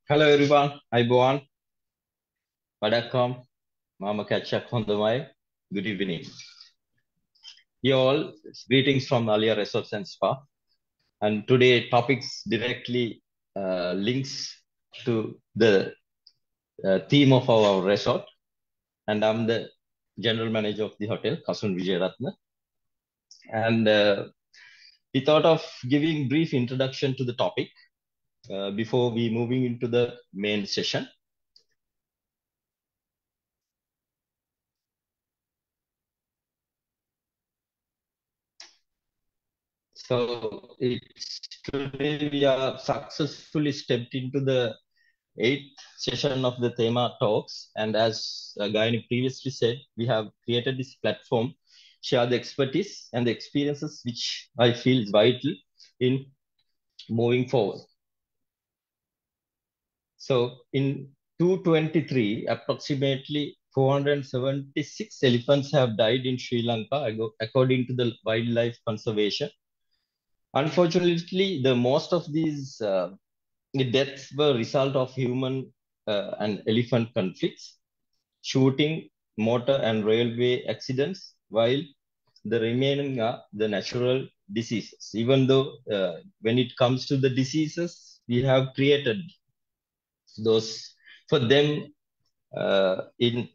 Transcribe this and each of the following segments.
Hello everyone, Iboan, Padakam, Mama Kachak Hondamai. Good evening. You all, greetings from Alia Resorts and Spa. And today topics directly links to the theme of our resort. And I'm the general manager of the hotel, Kasun Vijayaratna. And we thought of giving brief introduction to the topic before we moving into the main session. So it's today we are successfully stepped into the eighth session of the Thema talks. And as Gayani previously said, we have created this platform, share the expertise and the experiences which I feel is vital in moving forward. So in 2023, approximately 476 elephants have died in Sri Lanka, according to the Wildlife Conservation. Unfortunately, the most of these deaths were result of human and elephant conflicts, shooting, motor and railway accidents, while the remaining are the natural diseases. Even though when it comes to the diseases, we have created those for them in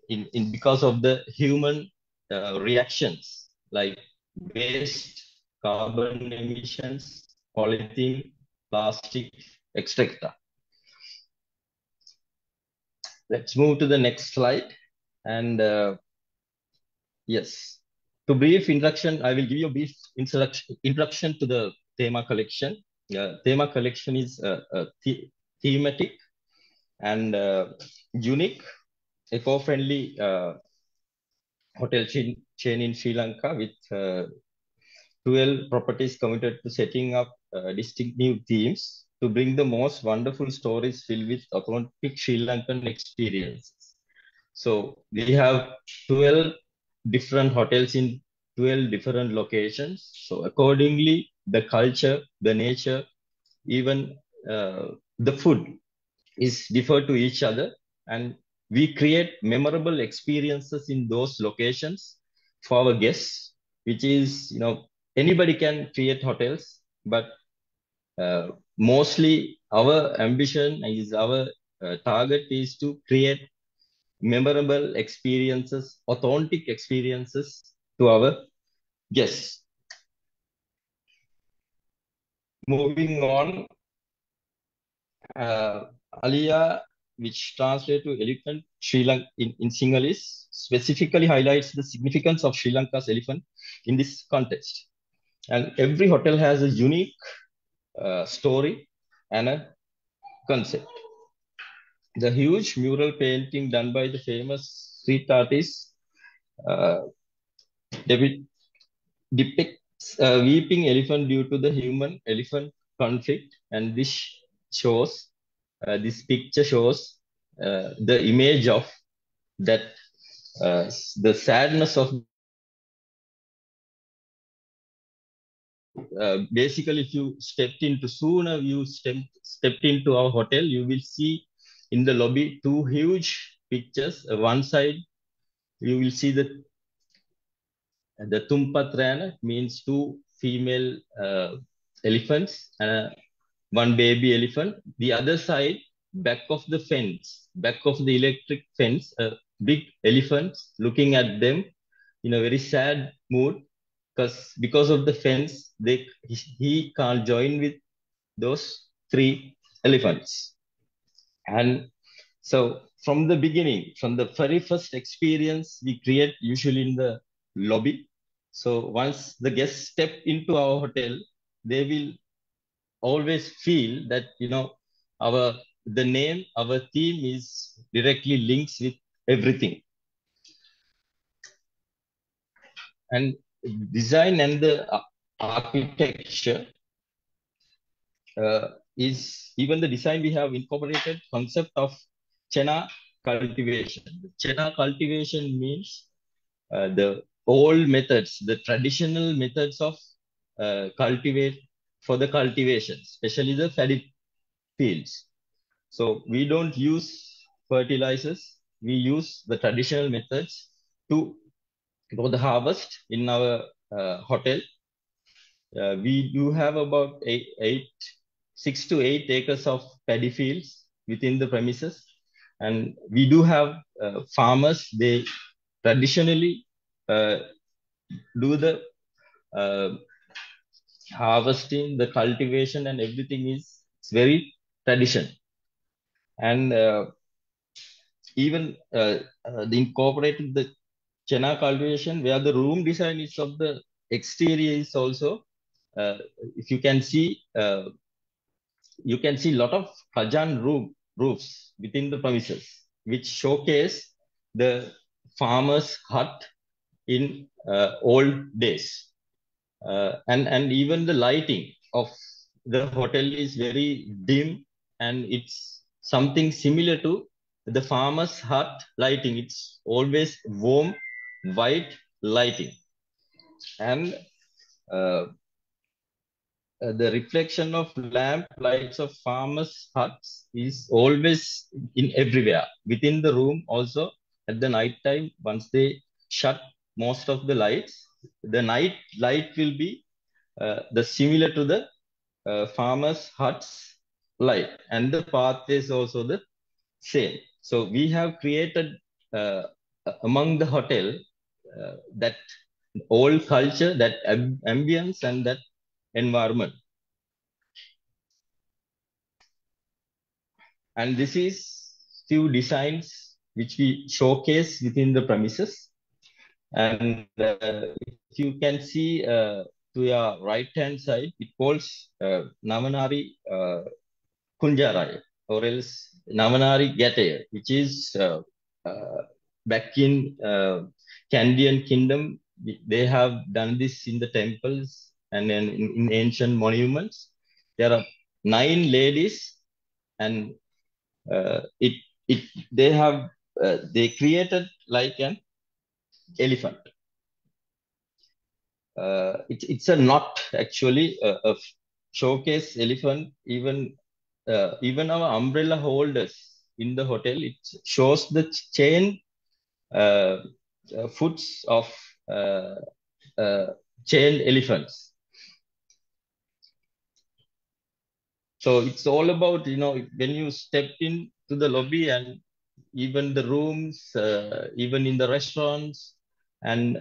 because of the human reactions like waste, carbon emissions, polythene, plastic, etc. Let's move to the next slide. And yes, to brief introduction, I will give you a brief introduction to the Thema collection. Thema collection is thematic and unique, eco-friendly hotel chain in Sri Lanka with 12 properties committed to setting up distinctive themes to bring the most wonderful stories filled with authentic Sri Lankan experiences. So we have 12 different hotels in 12 different locations. So accordingly, the culture, the nature, even the food is differ to each other, and we create memorable experiences in those locations for our guests, which is anybody can create hotels, but mostly our ambition is our target is to create memorable experiences, authentic experiences to our guests. Moving on, uh, Alia, which translates to elephant Sri Lanka in Sinhalese, specifically highlights the significance of Sri Lanka's elephant in this context. And every hotel has a unique story and a concept. The huge mural painting done by the famous street artist uh, David depicts a weeping elephant due to the human elephant conflict, and this picture shows the image of that the sadness of basically if you stepped into sooner you stepped into our hotel, you will see in the lobby two huge pictures. One side you will see the Tumpatrana, means two female elephants and one baby elephant. The other side, back of the electric fence, a big elephant looking at them in a very sad mood because of the fence, he can't join with those three elephants. And so from the beginning, from the very first experience, we create usually in the lobby. So once the guests step into our hotel, they will always feel that our the name, our theme is directly links with everything. And design and the architecture is even the design we have incorporated concept of Chena cultivation. Chena cultivation means the old methods, the traditional methods of cultivate for the cultivation, especially the fields. So we don't use fertilizers. We use the traditional methods to grow the harvest in our hotel. We do have about 6 to 8 acres of paddy fields within the premises. And we do have farmers, they traditionally uh, do the uh, harvesting, the cultivation, and everything is it's very tradition. And even the incorporated the Chena cultivation, where the room design is of the exterior is also, if you can see a lot of roofs within the premises, which showcase the farmer's hut in old days. And even the lighting of the hotel is very dim, and it's something similar to the farmer's hut lighting. It's always warm, white lighting. And uh, the reflection of lamp lights of farmers' huts is always in everywhere within the room. Also, at the night time, once they shut most of the lights, the night light will be the similar to the farmers' huts light, and the path is also the same. So we have created among the hotel that old culture, that ambience, and that environment. And this is few designs which we showcase within the premises. And if you can see to your right hand side, it calls Namanari Kunjarai, or else Namanari Gataya, which is uh, back in Candian Kingdom. They have done this in the temples and in ancient monuments. There are 9 ladies, and it it they have they created like an elephant. It's a knot actually, a showcase elephant. Even our umbrella holders in the hotel, it shows the chain uh, foots of uh, uh, chained elephants. So it's all about, when you step into the lobby, and even the rooms, even in the restaurants, and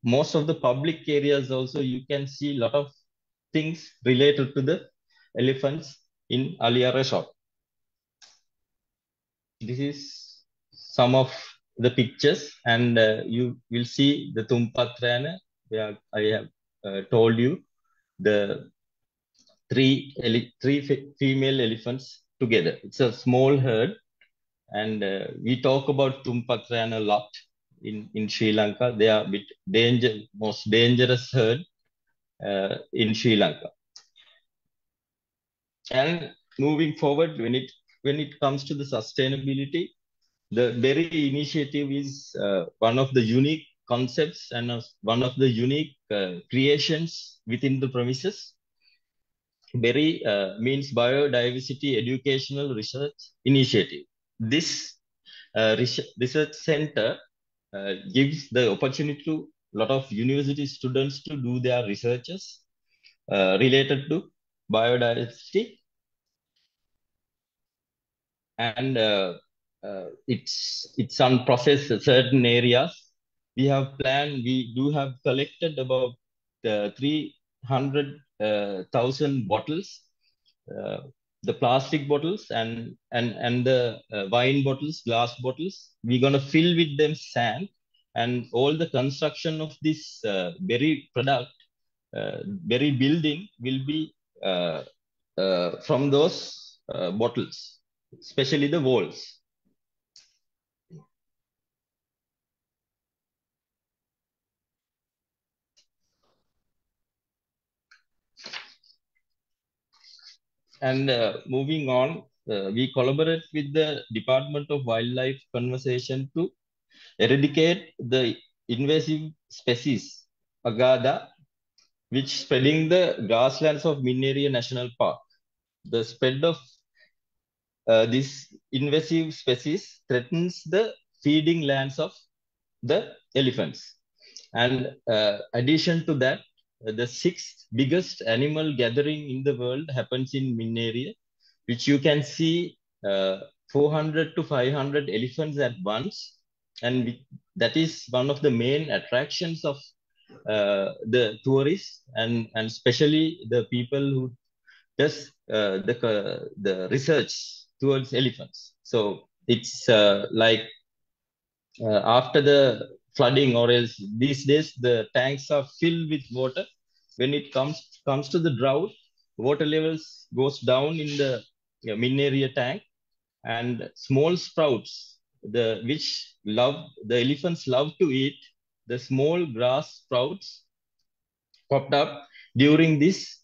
most of the public areas also, you can see a lot of things related to the elephants in Alia Resort. This is some of the pictures, and you will see the Tumpatrana, where I have told you the three female elephants together. It's a small herd, and we talk about Tumpakran a lot in Sri Lanka. They are most dangerous herd in Sri Lanka. And moving forward, when it comes to the sustainability, the Berry initiative is one of the unique concepts and one of the unique creations within the premises. Berry means Biodiversity Educational Research Initiative. This research center gives the opportunity to a lot of university students to do their researches related to biodiversity. And it's on process certain areas. We do have collected about 300,000 bottles, uh, the plastic bottles, and the wine bottles, glass bottles. We're gonna fill with them sand, and all the construction of this berry building will be from those bottles, especially the walls. And moving on, we collaborate with the Department of Wildlife Conservation to eradicate the invasive species Agada, which spreading the grasslands of Minneria National Park. The spread of this invasive species threatens the feeding lands of the elephants. And addition to that, the sixth biggest animal gathering in the world happens in Min area, which you can see 400 to 500 elephants at once. And that is one of the main attractions of the tourists, and especially the people who does the research towards elephants. So it's like after the flooding, or else these days the tanks are filled with water. When it comes to the drought, water levels goes down in the min area tank, and small sprouts, the which love the elephants love to eat, the small grass sprouts popped up during this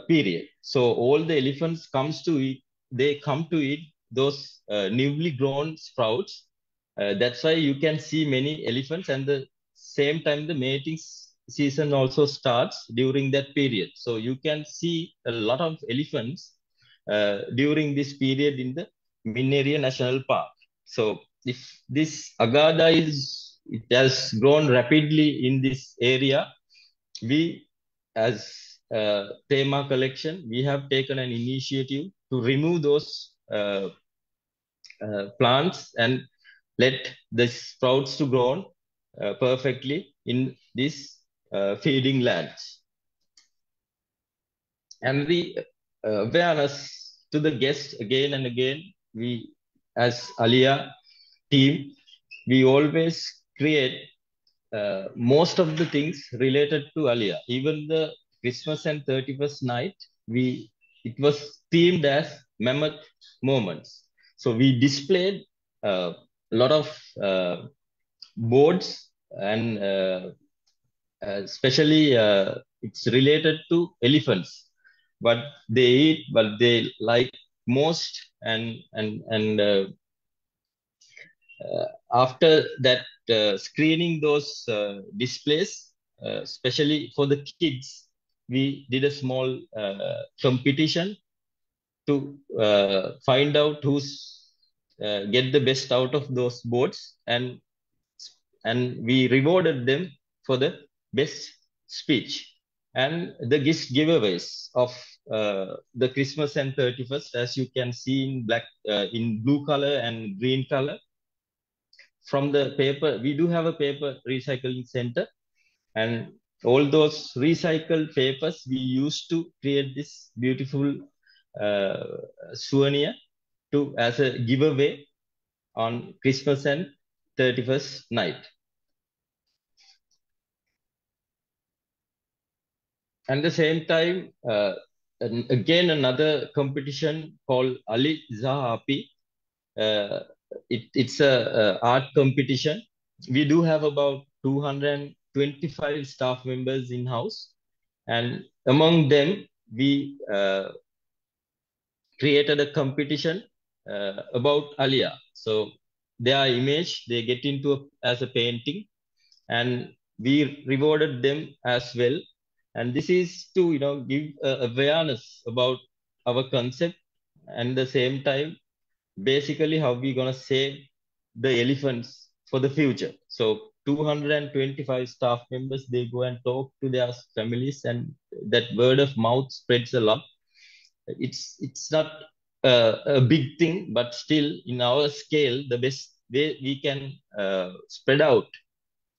period. So all the elephants comes to eat. They come to eat those newly grown sprouts. That's why you can see many elephants, and the same time the mating season also starts during that period. So you can see a lot of elephants during this period in the Minneria National Park. So if this agada it has grown rapidly in this area, we as Thema collection, we have taken an initiative to remove those plants and let the sprouts to grow perfectly in this feeding lands. And the awareness to the guests again and again, we as Alia team, we always create most of the things related to Alia. Even the Christmas and 31st night, it was themed as Mammoth Moments. So we displayed a lot of boards, and especially it's related to elephants. What they eat, what they like most, and after that, screening those displays, especially for the kids, we did a small competition to find out who's get the best out of those boards, and we rewarded them for the best speech. And the gift giveaways of the Christmas and 31st, as you can see in blue color and green color, from the paper, we do have a paper recycling center, and all those recycled papers we used to create this beautiful uh, souvenir to as a giveaway on Christmas and 31st night. And the same time, again another competition called Ali Zahapi. Uh, it's a art competition. We do have about 225 staff members in house, and among them, we created a competition about Alia. So their image they get into as a painting, and we rewarded them as well. And this is to give awareness about our concept, and the same time basically how we gonna save the elephants for the future. So 225 staff members, they go and talk to their families, and that word of mouth spreads a lot. It's not a big thing, but still in our scale, the best way we can spread out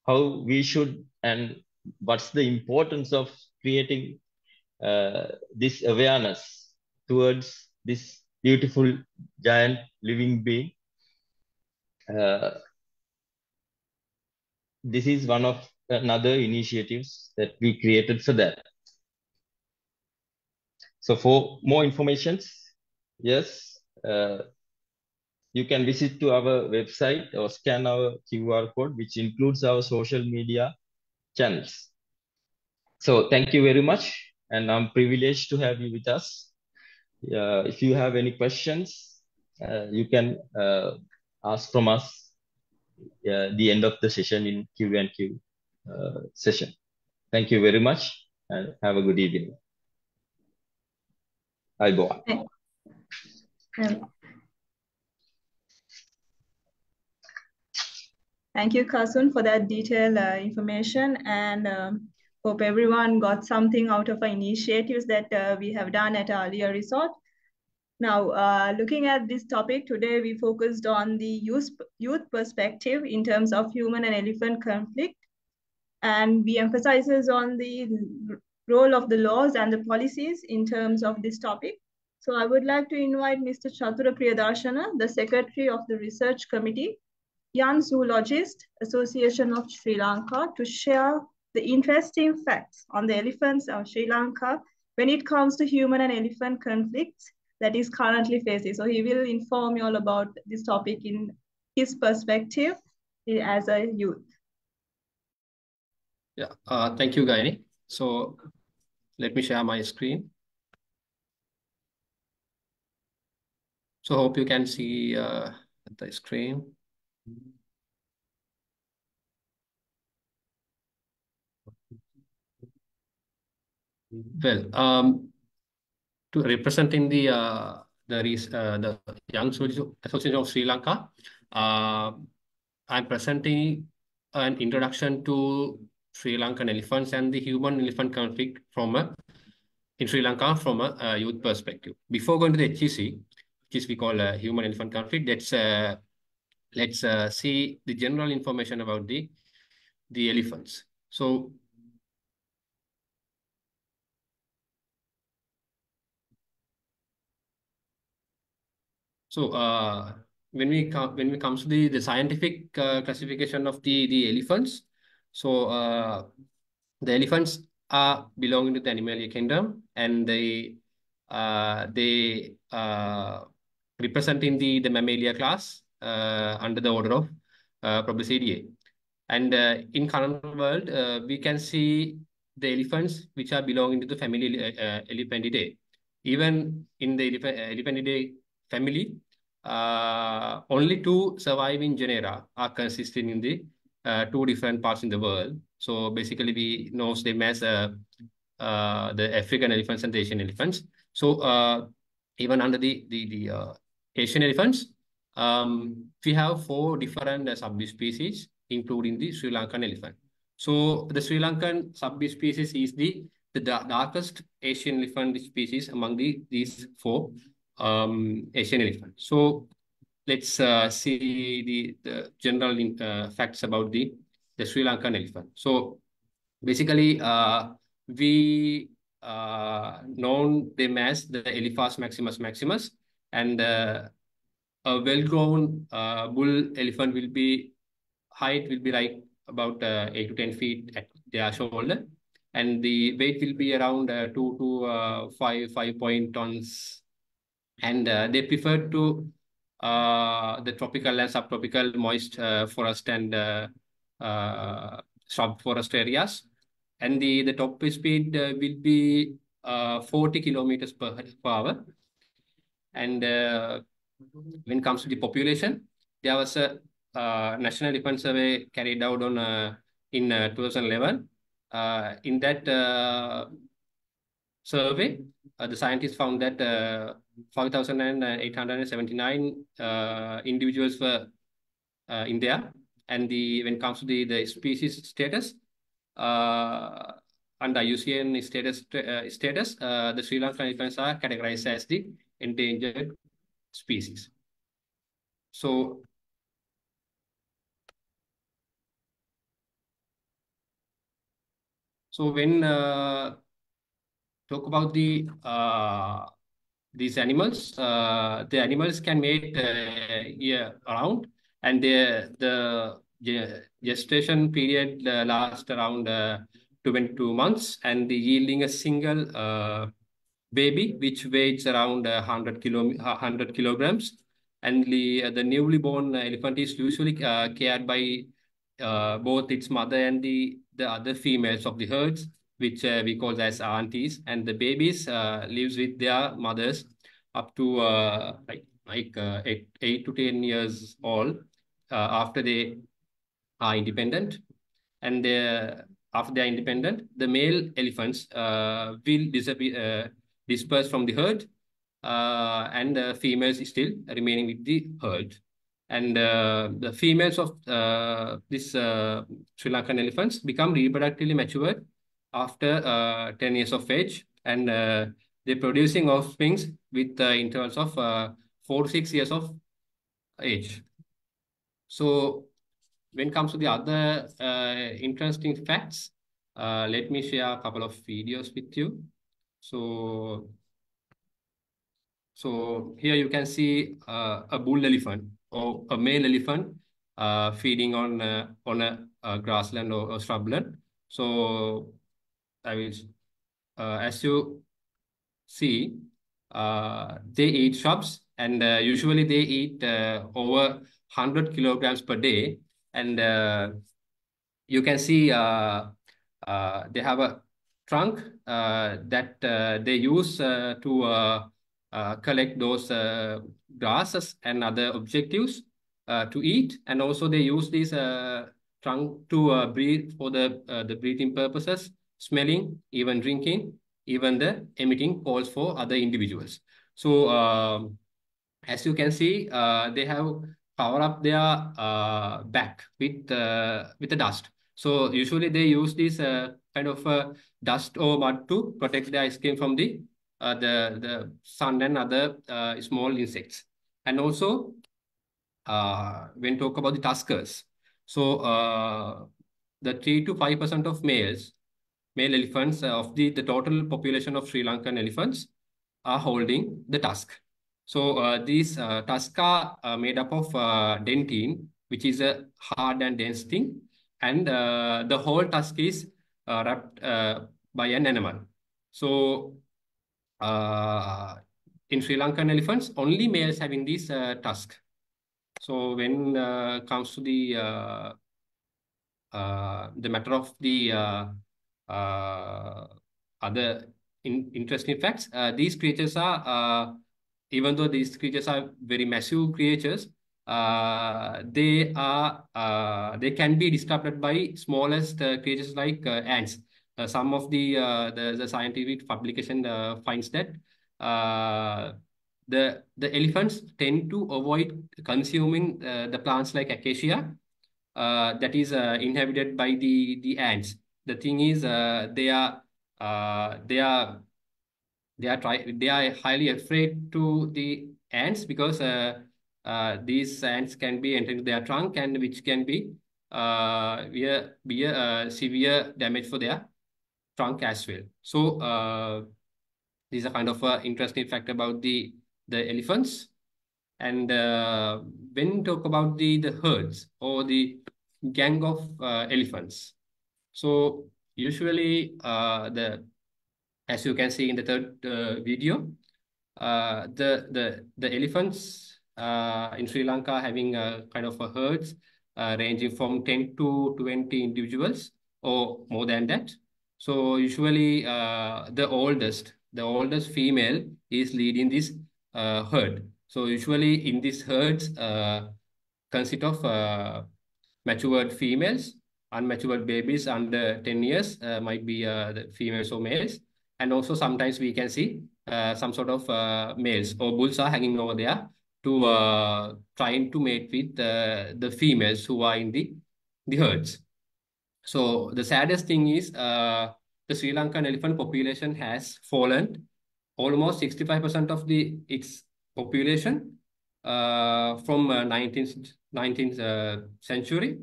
how we should, and what's the importance of creating this awareness towards this beautiful giant living being. Uh, this is one of another initiatives that we created for that. So for more informations, yes, you can visit to our website or scan our QR code, which includes our social media channels. So thank you very much, and I'm privileged to have you with us. If you have any questions, you can ask from us the end of the session in Q&Q session. Thank you very much, and have a good evening. Bye, boy. Thank you, Kasun, for that detailed information, and hope everyone got something out of our initiatives that we have done at our earlier resort. Now, looking at this topic today, we focused on the youth perspective in terms of human and elephant conflict, and we emphasizes on the role of the laws and the policies in terms of this topic. So I would like to invite Mr. Chatura Priyadarshana, the Secretary of the Research Committee, Young Zoologist Association of Sri Lanka, to share the interesting facts on the elephants of Sri Lanka when it comes to human and elephant conflicts that is currently facing. So he will inform you all about this topic in his perspective as a youth. Yeah, thank you, Gaini. So let me share my screen. So hope you can see the screen. Well, to representing the Young Soldiers Association of Sri Lanka, I'm presenting an introduction to Sri Lankan elephants and the human-elephant conflict in Sri Lanka from a youth perspective. Before going to the HEC, which is we call a human-elephant conflict, let's see the general information about the elephants. So when we come to the scientific classification of the elephants, the elephants are belonging to the animalia kingdom, and they representing the mammalia class under the order of Proboscideae. And in current world, we can see the elephants which are belonging to the family Elephantidae. Even in the Elephantidae family, only two surviving genera are consisting in the two different parts in the world. So basically, we know them as the African elephants and the Asian elephants. So even under the Asian elephants, we have four different subspecies, including the Sri Lankan elephant. So the Sri Lankan subspecies is the darkest Asian elephant species among these four Asian elephants. So let's see the general facts about the Sri Lankan elephant. So basically, we known them as the Elephas maximus maximus, and a well-grown bull elephant height will be like about 8 to 10 feet at their shoulder, and the weight will be around 2 to 5 tons, and they prefer to the tropical and subtropical moist forest and sub-forest areas, and the top speed will be 40 kilometers per hour. And when it comes to the population, there was a national elephant survey carried out in 2011. In that survey, the scientists found that 5,879 individuals were in there. And when it comes to the species status, under IUCN status, the Sri Lankan elephants are categorized as the endangered species. So when talk about these animals, the animals can mate year around, and the gestation period lasts around 22 months, and the yielding a single baby which weighs around 100 kilograms. And the newly born elephant is usually cared by both its mother and the other females of the herds, which we call as aunties, and the babies lives with their mothers up to like 8 to 10 years old after they are independent. And after they are independent, the male elephants will disperse from the herd, and the females still remaining with the herd. And the females of this Sri Lankan elephants become reproductively matured after 10 years of age, and they're producing offsprings with intervals of 4 to 6 years of age. So when it comes to the other interesting facts, let me share a couple of videos with you. So here you can see a bull elephant or a male elephant feeding on a grassland or shrubland. So I will, as you see, they eat shrubs, and usually they eat over 100 kilograms per day. And you can see they have a trunk that they use to collect those grasses and other objectives to eat, and also they use this trunk to breathe for the breathing purposes, smelling, even drinking, even the emitting calls for other individuals. So as you can see, they have cover up their back with the dust. So usually they use this kind of dust or mud to protect their skin from the sun and other small insects. And also, when talk about the tuskers, so the 3 to 5% of male elephants of the total population of Sri Lankan elephants are holding the tusk. So these tusks are made up of dentine, which is a hard and dense thing, and the whole tusk is wrapped by an enamel. So in Sri Lankan elephants, only males having this tusk. So when comes to the matter of the other interesting facts, these creatures are, even though these creatures are very massive creatures, they can be disrupted by smallest creatures like ants. Some of the scientific publication finds that the elephants tend to avoid consuming the plants like acacia that is inhabited by the ants. The thing is, they are highly afraid to the ants because these ants can be entering their trunk, and which can be a severe damage for their trunk as well. So these are kind of interesting fact about the elephants. And when talk about the herds or the gang of elephants, so usually as you can see in the third video, the elephants in Sri Lanka having a kind of a herds ranging from 10 to 20 individuals or more than that. So usually the oldest female is leading this herd. So usually in these herds consist of matured females, unmatured babies under 10 years might be the females or males. And also sometimes we can see some sort of males or bulls are hanging over there to trying to mate with the females who are in the herds. So the saddest thing is the Sri Lankan elephant population has fallen almost 65% of its population from 19th century.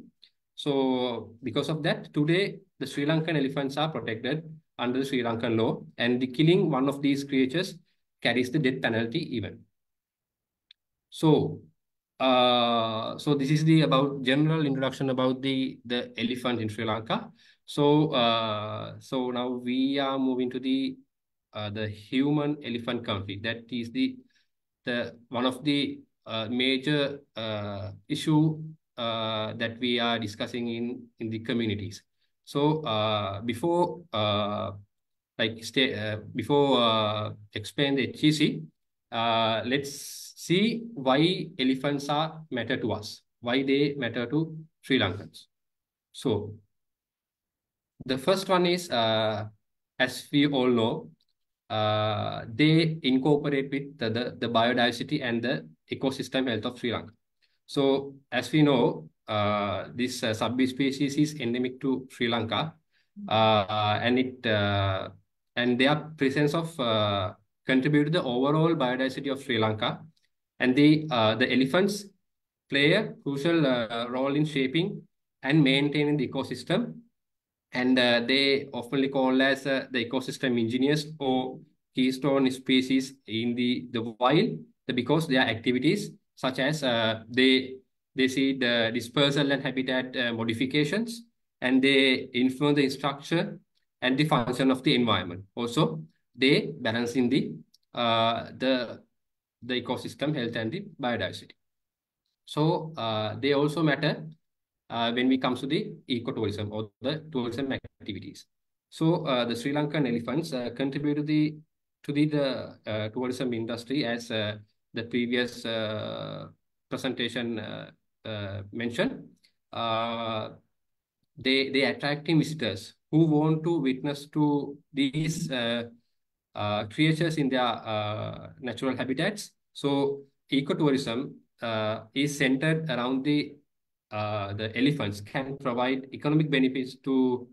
So because of that, today the Sri Lankan elephants are protected under the Sri Lankan law, and the killing one of these creatures carries the death penalty even. So so this is the about general introduction about the elephant in Sri Lanka. So so now we are moving to the human elephant conflict. That is the one of the major issue that we are discussing in the communities. So before explain the HEC, let's see why elephants are matter to us, why they matter to Sri Lankans. So the first one is, as we all know, they incorporate with the biodiversity and the ecosystem health of Sri Lanka. So as we know, this subspecies is endemic to Sri Lanka, and their presence of contribute to the overall biodiversity of Sri Lanka, and the elephants play a crucial role in shaping and maintaining the ecosystem, and they often called as the ecosystem engineers or keystone species in the wild, because their activities such as they see the dispersal and habitat modifications, and they influence the structure and the function of the environment. Also, they balance in the ecosystem health and the biodiversity. So they also matter when we comes to the ecotourism or the tourism activities. So the Sri Lankan elephants contribute to the tourism industry, as the previous presentation mentioned. They attracting visitors who want to witness to these creatures in their natural habitats. So ecotourism is centered around the elephants, can provide economic benefits to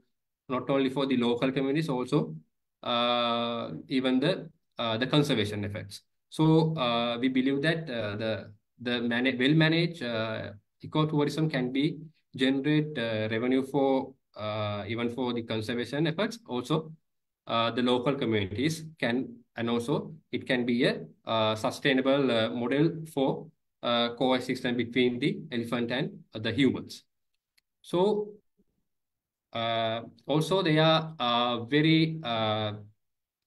not only for the local communities, also even the conservation effects. So we believe that well managed ecotourism can be generate revenue for even for the conservation efforts. Also, the local communities can, and also it can be a sustainable model for coexistence between the elephant and the humans. So also they are very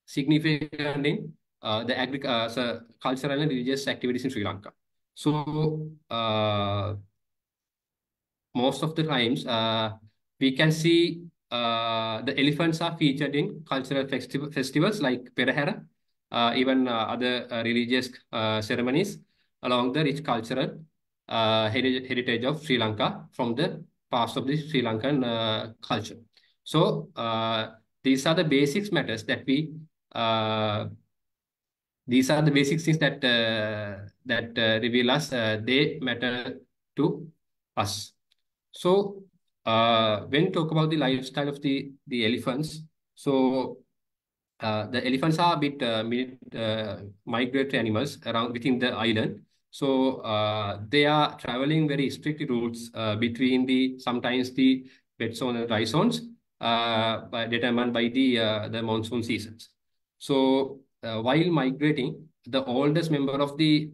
significant in the cultural and religious activities in Sri Lanka. So most of the times we can see the elephants are featured in cultural festivals like Perahera, even other religious ceremonies along the rich cultural heritage of Sri Lanka from the past of the Sri Lankan culture. So these are the basics matters that we these are the basic things that reveal us. They matter to us. So when talk about the lifestyle of the elephants, so the elephants are a bit migratory animals around within the island. So they are traveling very strict routes between the sometimes the wet zone and dry zones, determined by the monsoon seasons. So while migrating, the oldest member of the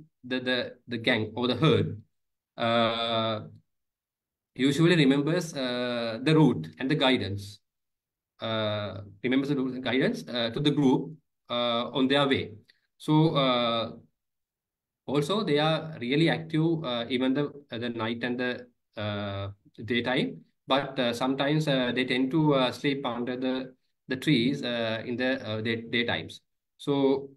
gang or the herd usually remembers the route and the guidance. Remembers the route and guidance to the group on their way. So also they are really active even the night and the daytime. But sometimes they tend to sleep under the trees in the daytimes. So,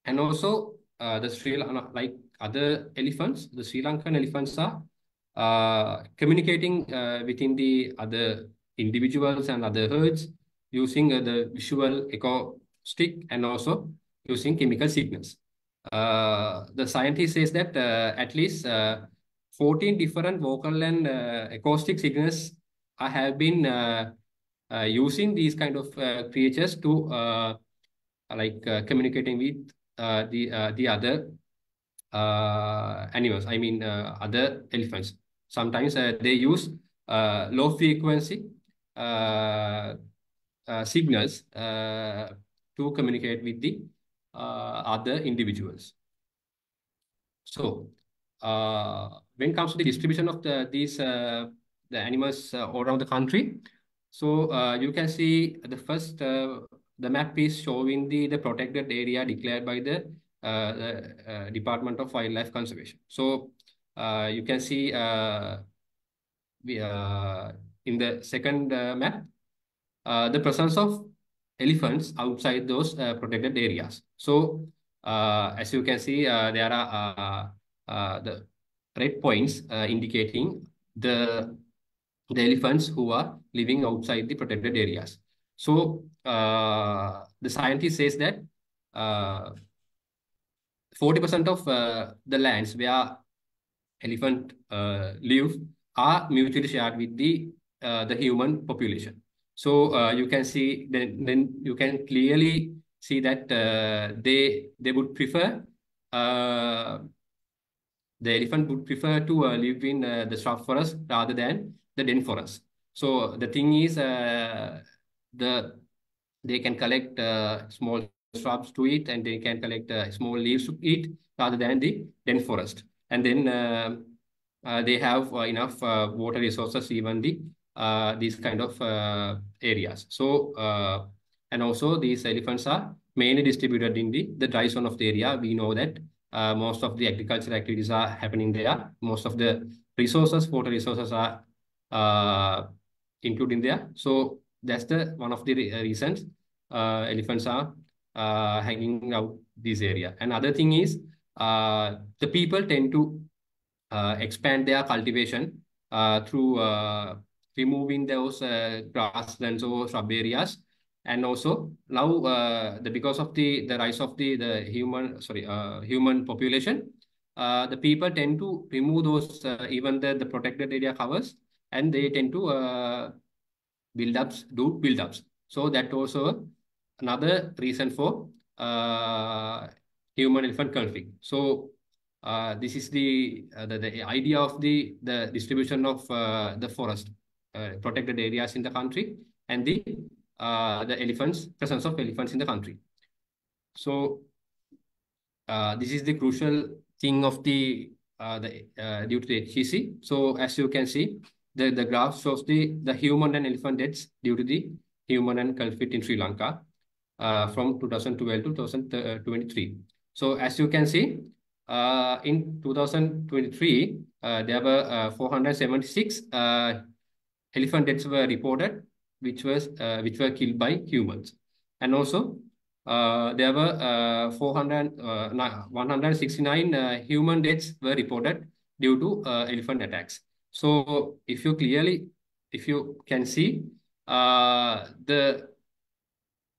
and also the like other elephants, the Sri Lankan elephants are communicating within the other individuals and other herds using the visual acoustic and also using chemical signals. The scientist says that at least 14 different vocal and acoustic signals have been using these kind of creatures to communicating with the other animals. I mean, other elephants. Sometimes they use low frequency signals to communicate with the other individuals. So when it comes to the distribution of the animals all around the country, so you can see the map is showing the protected area declared by the Department of Wildlife Conservation. So you can see in the second map the presence of elephants outside those protected areas. So as you can see, there are the red points indicating the elephants who are living outside the protected areas. So the scientist says that 40% of the lands where elephant live are mutually shared with the human population. So you can see then you can clearly see that they would prefer the elephant would prefer to live in the shrub forest rather than the dense forest. So the thing is, the they can collect small shrubs to eat, and they can collect small leaves to eat rather than the dense forest. And then they have enough water resources, even these kind of areas. And also these elephants are mainly distributed in the dry zone of the area. We know that most of the agricultural activities are happening there. Most of the resources, water resources are included in there. So that's the one of the reasons elephants are hanging out this area. Another thing is the people tend to expand their cultivation through removing those grasslands or shrub areas. And also now because of the rise of the human population, the people tend to remove those even the protected area covers, and they tend to do build-ups. So that also another reason for human-elephant conflict. So this is the idea of the distribution of the forest, protected areas in the country, and the presence of elephants in the country. So this is the crucial thing of due to the HEC. So as you can see, the graph shows the human and elephant deaths due to the human and conflict in Sri Lanka from 2012 to 2023. So as you can see, in 2023, there were 476 elephant deaths were reported, which were killed by humans. And also, there were 169 human deaths were reported due to elephant attacks. So if you can see, the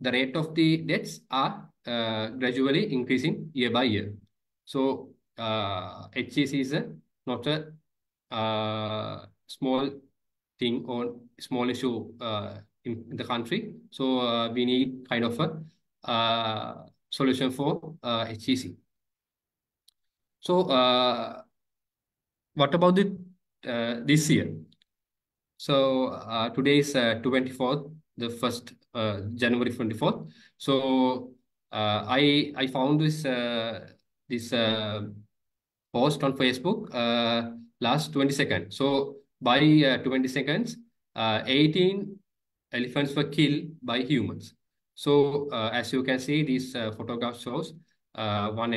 rate of the deaths are gradually increasing year by year. So HEC is not a small thing or small issue in the country. So we need kind of a solution for HEC. So what about this year? So today is 24th, the first January 24th. So I found this post on Facebook last 20 seconds. So by 20 seconds, 18 elephants were killed by humans. So as you can see, this photograph shows one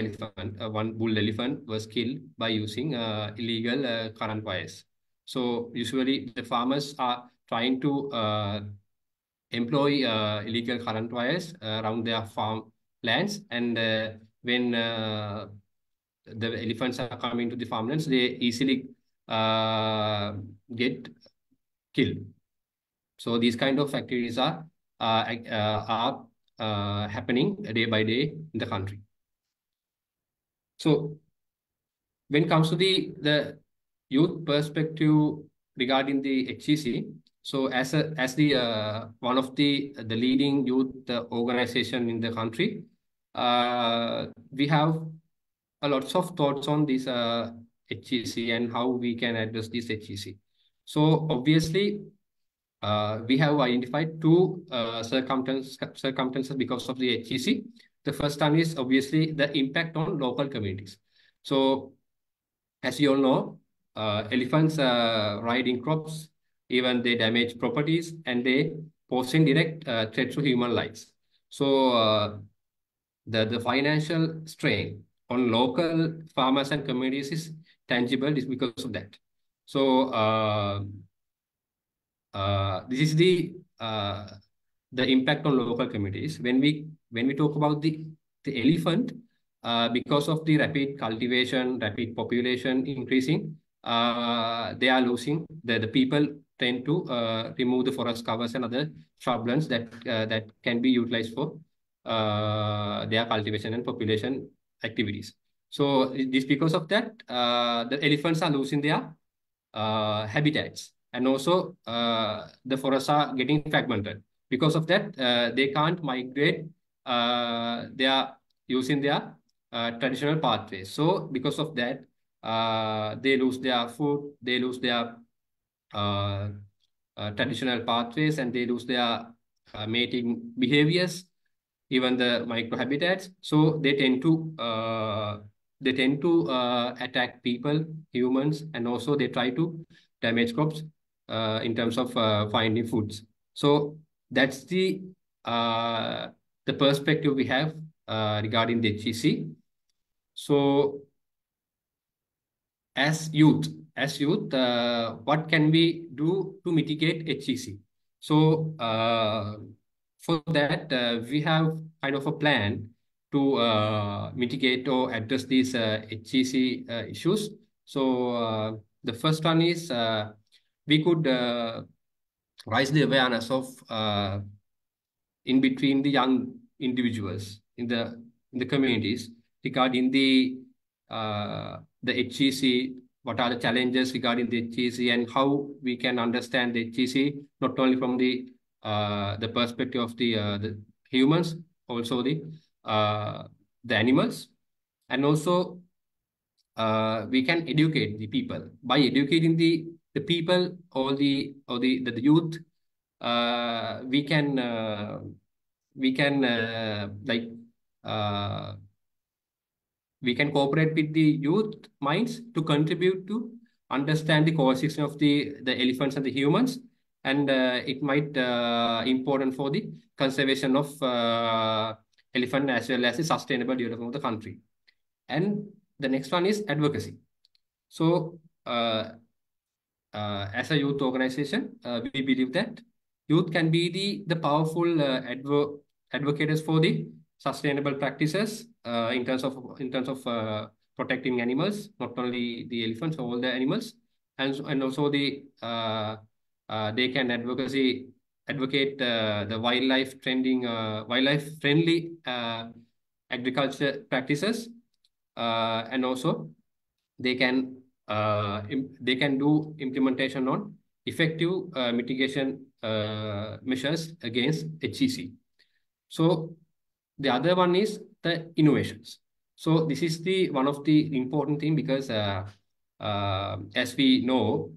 bull elephant was killed by using illegal current wires. So usually the farmers are trying to employ illegal current wires around their farm lands, and when the elephants are coming to the farmlands, they easily get killed. So these kind of activities are happening day by day in the country. So when it comes to the youth perspective regarding the HEC, so as the one of the leading youth organization in the country, we have a lots of thoughts on this HEC and how we can address this HEC. So obviously, we have identified two circumstances because of the HEC. The first one is obviously the impact on local communities. So as you all know, elephants ride in crops, even they damage properties, and they pose in direct threat to human lives. So the financial strain on local farmers and communities is tangible is because of that. So this is the impact on local communities. When we talk about the elephant, because of the rapid cultivation, rapid population increasing, they are losing. The people tend to remove the forest covers and other shrublands that can be utilized for their cultivation and population activities. So it is because of that, the elephants are losing their habitats, and also the forests are getting fragmented. Because of that, they can't migrate. They are using their traditional pathways. So because of that, they lose their food, they lose their uh, traditional pathways, and they lose their mating behaviors, even the microhabitats. So they tend to attack people, humans, and also they try to damage crops in terms of finding foods. So that's uh, the perspective we have regarding the HEC. So as youth, what can we do to mitigate HEC? So for that, we have kind of a plan to mitigate or address these HEC issues. So the first one is we could raise the awareness of in between the young individuals in the communities regarding the HEC, what are the challenges regarding the HEC, and how we can understand the HEC not only from the perspective of the humans, also the animals, and also we can educate the people. By educating the people, or the youth, we can like uh, we can cooperate with the youth minds to contribute to understand the coexistence of the elephants and the humans, and it might important for the conservation of elephant as well as the sustainable development of the country. And the next one is advocacy. So as a youth organization, we believe that youth can be the powerful advocates for the sustainable practices in terms of protecting animals, not only the elephants, all the animals, and also they can advocate the wildlife friendly agriculture practices, and also they can they can do implementation on effective mitigation measures against HEC. So the other one is the innovations. So this is the one of the important thing, because as we know,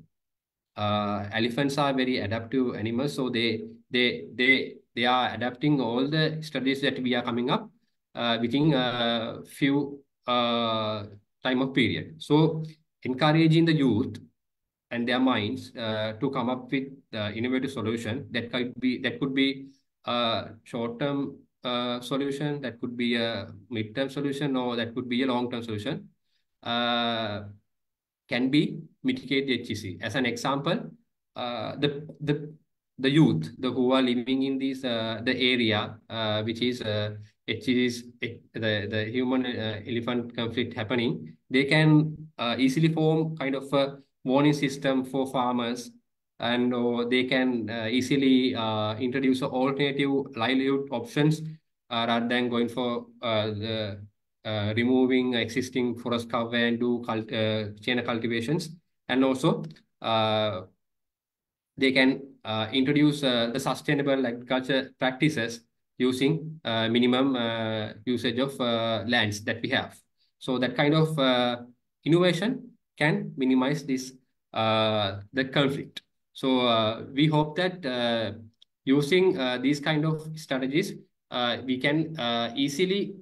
elephants are very adaptive animals, so they are adapting all the studies that we are coming up within a few time of period. So encouraging the youth and their minds to come up with innovative solution that could be a short-term solution, that could be a mid-term solution, or that could be a long-term solution. Can be mitigate the HEC. As an example, the youth who are living in the area which is the human elephant conflict happening, they can easily form kind of a warning system for farmers, and or they can easily introduce alternative livelihood options rather than going for the removing existing forest cover and do chain cultivations. And also they can introduce the sustainable agriculture practices using minimum usage of lands that we have. So that kind of innovation can minimize the conflict. So we hope that using these kind of strategies, we can easily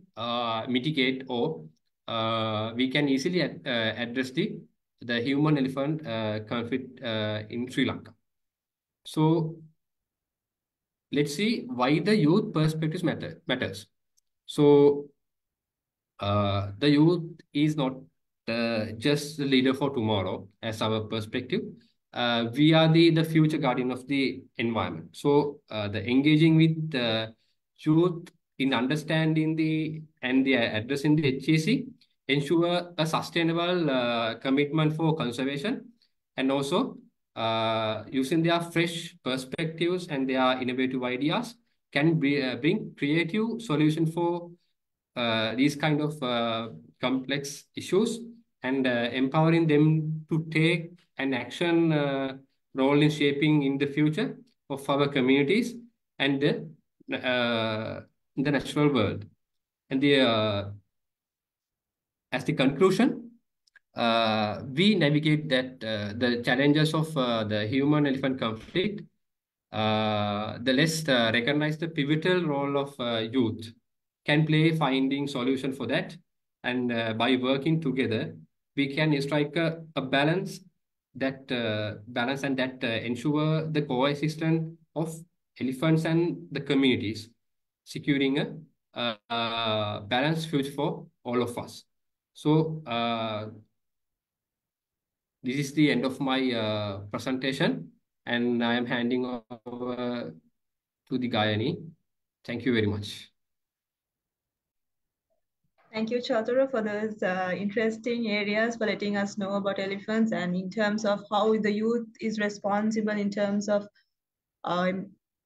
mitigate, or we can easily address the human-elephant conflict in Sri Lanka. So let's see why the youth perspectives matters. So the youth is not just the leader for tomorrow, as our perspective. We are the future guardian of the environment. So the engaging with the youth in understanding and addressing the HEC ensure a sustainable commitment for conservation, and also using their fresh perspectives and their innovative ideas can bring creative solution for these kind of complex issues and empowering them to take an action role in shaping in the future of our communities and the natural world. And as the conclusion, we navigate the challenges of the human-elephant conflict. The less recognize the pivotal role of youth can play finding solution for that, and by working together, we can strike a balance and that ensure the coexistence of elephants and the communities, securing a balanced future for all of us. So this is the end of my presentation, and I am handing over to the Gayani. Thank you very much. Thank you, Chatura, for those interesting areas for letting us know about elephants and in terms of how the youth is responsible in terms of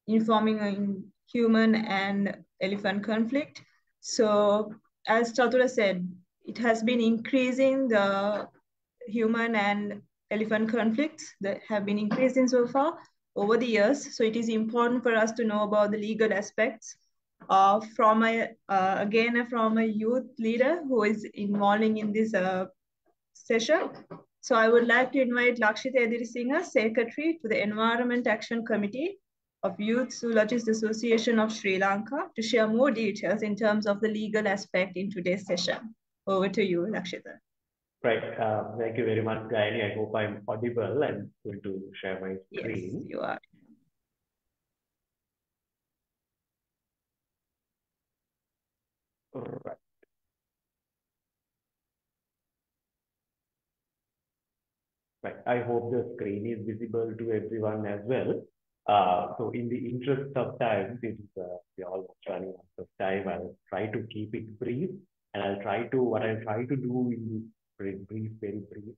informing in human and elephant conflict. So as Chatura said, it has been increasing the human and elephant conflicts that have been increasing so far over the years. So it is important for us to know about the legal aspects from a youth leader who is involving in this session. So I would like to invite Lakshita Edirisinghe, Secretary to the Environment Action Committee of Youth Zoologists Association of Sri Lanka, to share more details in terms of the legal aspect in today's session. Over to you, Lakshita. Right. Thank you very much, Gayani. I hope I'm audible. I'm going to share my screen. Yes, you are. Right. Right. I hope the screen is visible to everyone as well. So in the interest of time, since we're almost running out of time, I'll try to keep it brief, and what I'll try to do in this very brief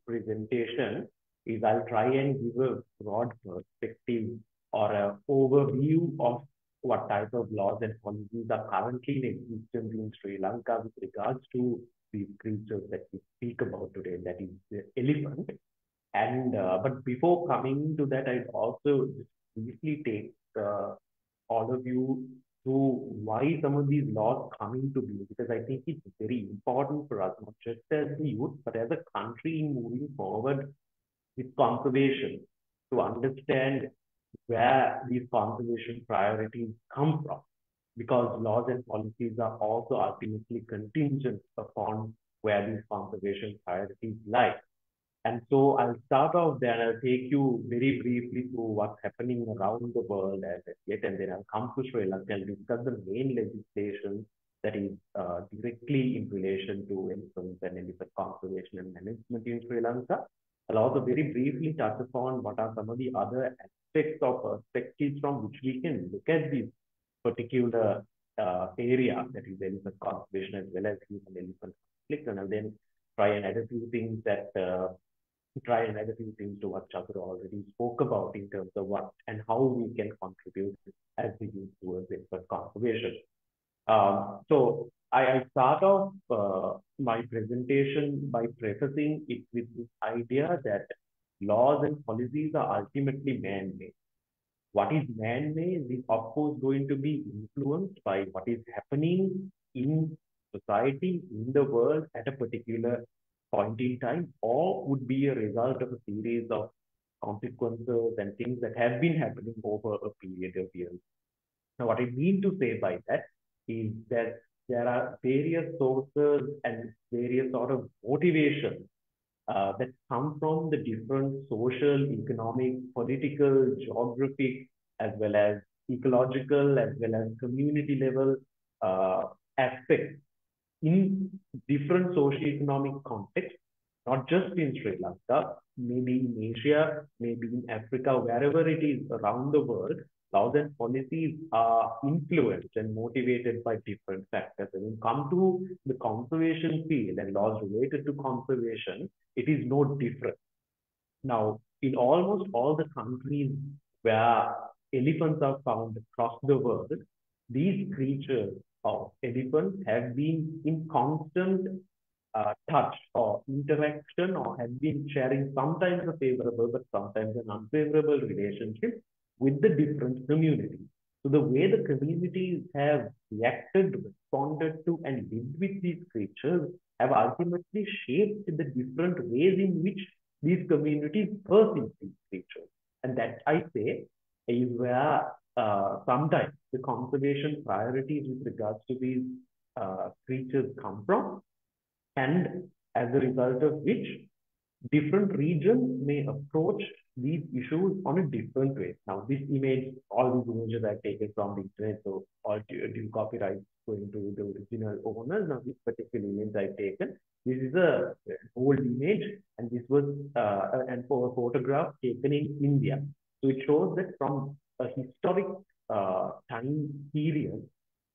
presentation is I'll try and give a broad perspective or an overview of what type of laws and policies are currently in existence in Sri Lanka with regards to these creatures that we speak about today, that is the elephant. And but before coming to that, I'd also just briefly take all of you through why some of these laws come into being, because I think it's very important for us, not just as the youth, but as a country in moving forward with conservation, to understand where these conservation priorities come from, because laws and policies are also ultimately contingent upon where these conservation priorities lie. And so I'll start off there, and I'll take you very briefly through what's happening around the world as yet, and then I'll come to Sri Lanka and discuss the main legislation that is directly in relation to elephants and elephant conservation and management in Sri Lanka. I'll also very briefly touch upon what are some of the other aspects or perspectives from which we can look at this particular area, that is elephant conservation as well as human elephant conflict, and I'll then try and add a few things to what Chatura already spoke about in terms of what and how we can contribute as we use towards elephant conservation. So I start off my presentation by prefacing it with this idea that laws and policies are ultimately man-made. What is man-made is, of course, going to be influenced by what is happening in society, in the world at a particular point in time, or would be a result of a series of consequences and things that have been happening over a period of years. Now, what I mean to say by that is that there are various sources and various sort of motivations that come from the different social, economic, political, geographic, as well as ecological, as well as community level aspects in different socio-economic contexts, not just in Sri Lanka, maybe in Asia, maybe in Africa, wherever it is around the world. Laws and policies are influenced and motivated by different factors. And when you come to the conservation field and laws related to conservation, it is no different. Now, in almost all the countries where elephants are found across the world, these creatures of elephants have been in constant touch or interaction, or have been sharing sometimes a favorable but sometimes an unfavorable relationship with the different communities. So the way the communities have reacted, responded to, and lived with these creatures have ultimately shaped the different ways in which these communities perceive these creatures. And that, I say, is where sometimes the conservation priorities with regards to these creatures come from, and as a result of which different regions may approach these issues on a different way. Now, this image, all these images are taken from the internet, so all due copyright going to the original owners. Now, this particular image I've taken, this is a old image, and this was for a photograph taken in India. So it shows that from a historic time period,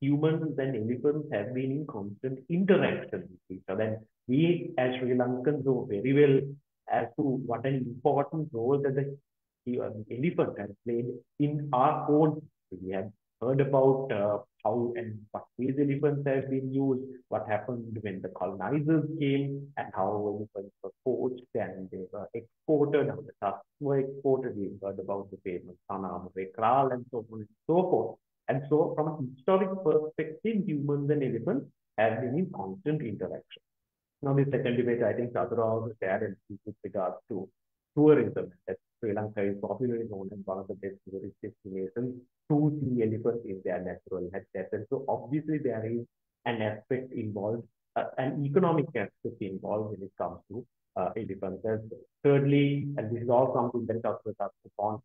humans and elephants have been in constant interaction with each other. And we as Sri Lankans know very well as to what an important role that the elephant has played in our own history. We have heard about how and what ways elephants have been used, what happened when the colonizers came, and how elephants were poached and they were exported, how the tusks were exported. We've heard about the famous Sanam Kral and so on and so forth. And so, from a historic perspective, humans and elephants have been in constant interaction. Now, the second debate, I think Chatura also shared with regards to tourism. That Sri Lanka is popularly known as one of the best tourist destinations to see elephants in their natural habitat. And so, obviously, there is an aspect involved, an economic aspect involved when it comes to elephants as well. Thirdly, and this is all something that Chatura touched upon,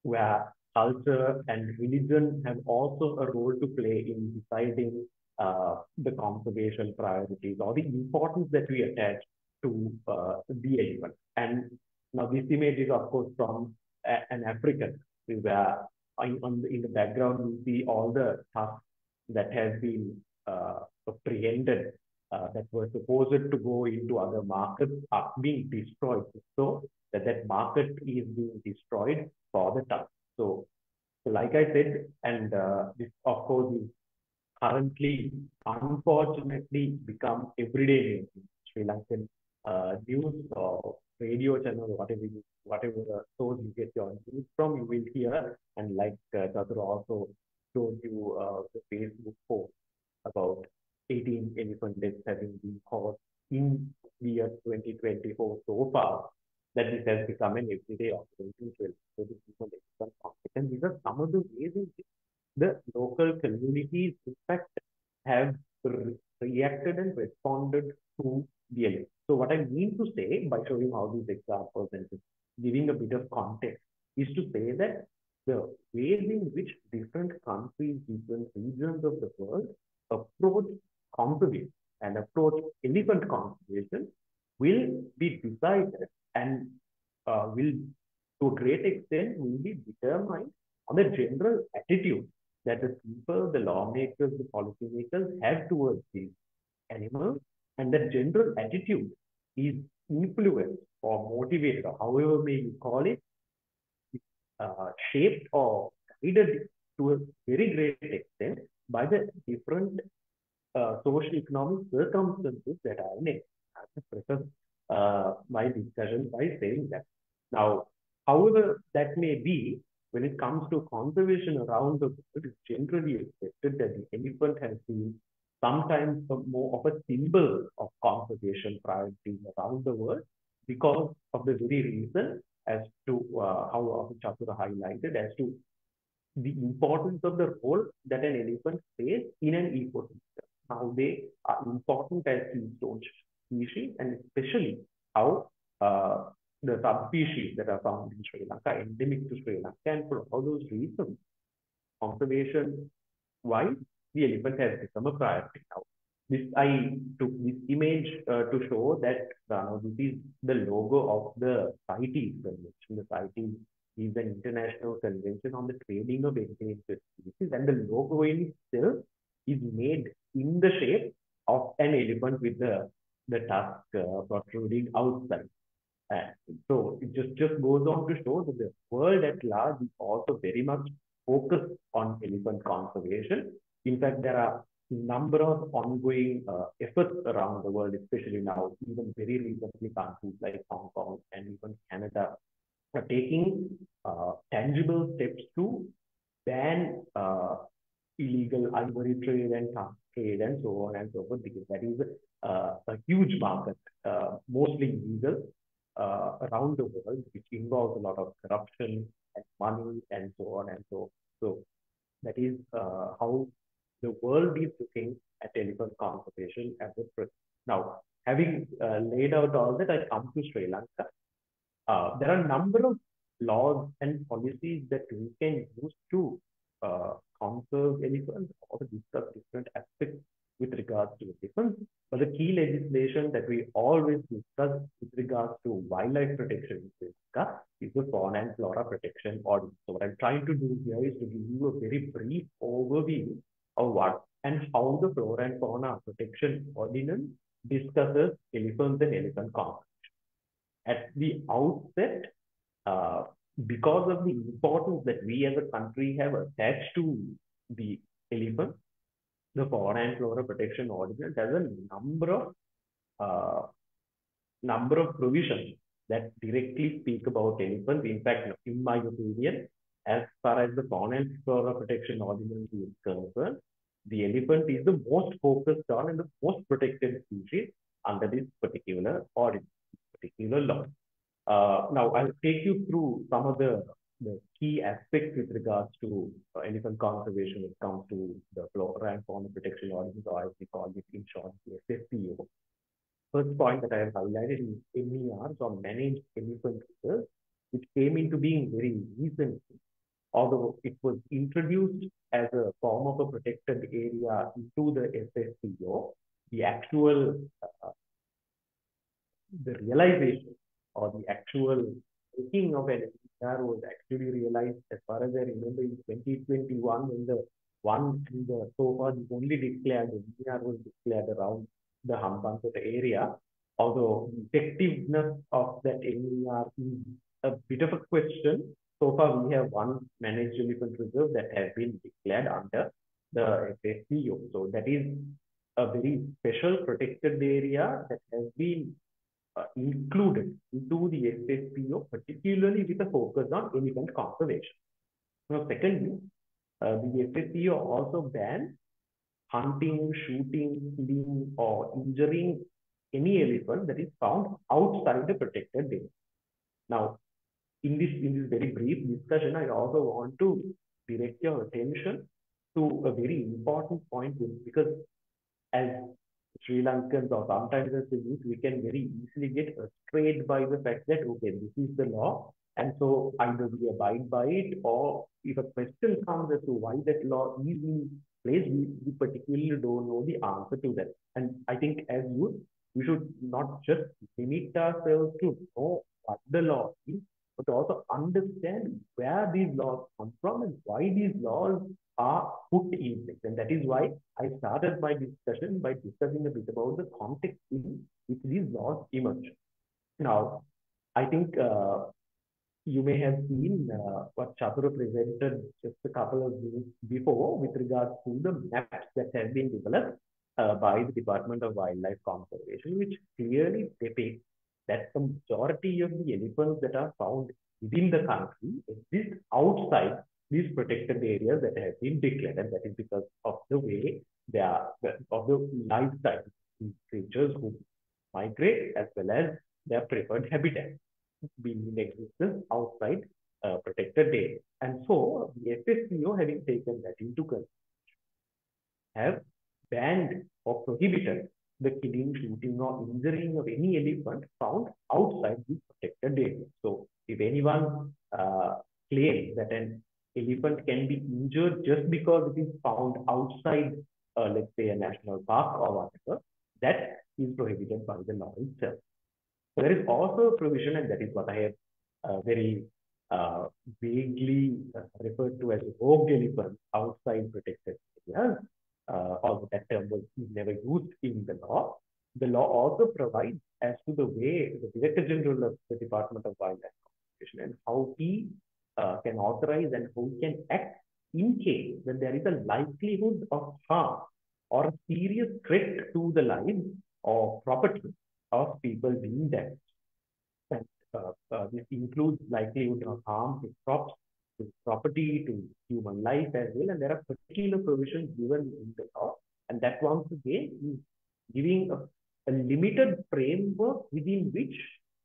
where culture and religion have also a role to play in deciding the conservation priorities or the importance that we attach to the elephant. And now this image is of course from an African, where in the background you see all the tusks that have been apprehended that were supposed to go into other markets are being destroyed. So that market is being destroyed for the tusks. So like I said, and this of course is currently unfortunately become everyday news in Sri Lankan news or radio channel, whatever source you get your news from, you will hear. And like Chatur also showed you the Facebook post about 18 elephant deaths having been caused in the year 2024 so far, that this has become an everyday operation. So this is an and these are some of the ways in which the local communities, in fact, have reacted and responded to the election. So what I mean to say by showing all these examples and giving a bit of context is to say that the ways in which different countries, different regions of the world approach conservation and approach elephant conservation will be decided and will to a great extent will be determined on the general attitude that the people, the lawmakers, the policymakers have towards these animals, and that general attitude is influenced or motivated, or however may you call it, shaped or guided to a very great extent by the different social economic circumstances that are in it. I have preface my discussion by saying that. Now, however that may be, when it comes to conservation around the world, it's generally accepted that the elephant has been sometimes more of a symbol of conservation priorities around the world because of the very reason as to how Chatura highlighted as to the importance of the role that an elephant plays in an ecosystem. How they are important as keystone species, and especially how the subspecies that are found in Sri Lanka, endemic to Sri Lanka, and for all those reasons, conservation why the elephant has become a priority now. This I took this image to show that this is the logo of the CITES convention. The CITES is an international convention on the trading of endangered species, and the logo in itself is made in the shape of an elephant with the tusk protruding outside. So it just goes on to show that the world at large is also very much focused on elephant conservation. In fact, there are number of ongoing efforts around the world, especially now, even very recently, countries like Hong Kong and even Canada are taking tangible steps to ban illegal ivory trade and tusk trade and so on and so forth, because that is a huge market, mostly illegal around the world, which involves a lot of corruption and money and so on and so. So that is how the world is looking at elephant conservation as a threat. Now, having laid out all that, I come to Sri Lanka. There are a number of laws and policies that we can use to conserve elephants or to discuss different aspects with regards to elephants. But the key legislation that we always discuss with regards to wildlife protection in Sri Lanka is the Fauna and Flora Protection Ordinance. So what I'm trying to do here is to give you a very brief overview of what and how the Flora and Fauna Protection Ordinance discusses elephants and elephant conservation. At the outset, uh, because of the importance that we as a country have attached to the elephant, the Fauna and Flora Protection Ordinance has a uh, number of provisions that directly speak about elephants. In fact, in my opinion, as far as the Fauna and Flora Protection Ordinance is concerned, the elephant is the most focused on and the most protected species under this particular ordinance, particular law. Now, I'll take you through some of the key aspects with regards to elephant conservation when it comes to the Flora and Fauna Protection Ordinance, or as we call it in short, the FFPO. First point that I have highlighted is MERs, or Managed Elephant Reserves, which came into being very recently, although it was introduced as a form of a protected area into the FFPO. The actual the realization or the actual taking of an NPR was actually realized, as far as I remember, in 2021, when the one and the so far the only declared NPR was declared around the Hambantota area. Although the effectiveness of that NPR is a bit of a question, so far we have one managed elephant reserve that has been declared under the FSPO. So that is a very special protected area that has been included into the FSPO, particularly with a focus on elephant conservation. Now, secondly, the FSPO also bans hunting, shooting, killing, or injuring any elephant that is found outside the protected area. Now, in this very brief discussion, I also want to direct your attention to a very important point, because as Sri Lankans or sometimes as the youth, we can very easily get afraid by the fact that, okay, this is the law, and so either we abide by it, or if a question comes as to why that law is in place, we particularly don't know the answer to that. And I think as youth, we should not just limit ourselves to know what the law is, but also understand where these laws come from and why these laws are put in place. And that is why I started my discussion by discussing a bit about the context in which these laws emerge. Now, I think you may have seen what Chatura presented just a couple of minutes before with regards to the maps that have been developed by the Department of Wildlife Conservation, which clearly depicts that the majority of the elephants that are found within the country exist outside these protected areas that have been declared, and that is because of the way they are, of the lifestyle these creatures who migrate, as well as their preferred habitat being in existence outside protected areas. And so the FSPO, having taken that into consideration, have banned or prohibited the killing, shooting, or injuring of any elephant found outside the protected area. So if anyone claims that an elephant can be injured just because it is found outside, let's say, a national park or whatever, that is prohibited by the law itself. So there is also a provision, and that is what I have very vaguely referred to as rogue elephants outside protected areas. Although that term was never used in the law. The law also provides as to the way the Director General of the Department of Wildlife Conservation and how he can authorize and how he can act in case that there is a likelihood of harm or a serious threat to the lives or property of people being damaged. And this includes likelihood of harm to crops, to property, to human life as well. And there are particular provisions given in the law. And that once again is giving a limited framework within which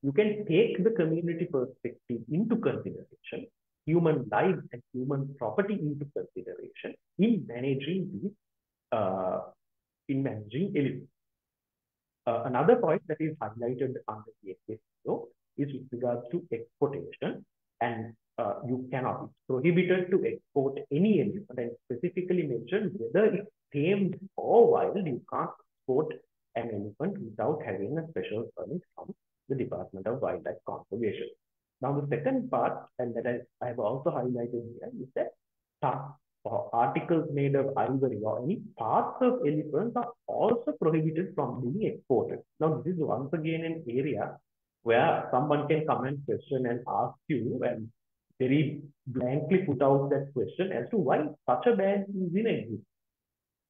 you can take the community perspective into consideration, human life and human property into consideration in managing these, elements. Another point that is highlighted under the FSO is with regards to exportation, and you cannot, it's prohibited to export any elephant, and specifically mentioned whether it's tamed or wild, you can't export an elephant without having a special permit from the Department of Wildlife Conservation. Now, the second part, and that I have also highlighted here, is that tusks or articles made of ivory or any parts of elephants are also prohibited from being exported. Now, this is once again an area where someone can come and question and ask you and very blankly put out that question as to why such a ban is in existence.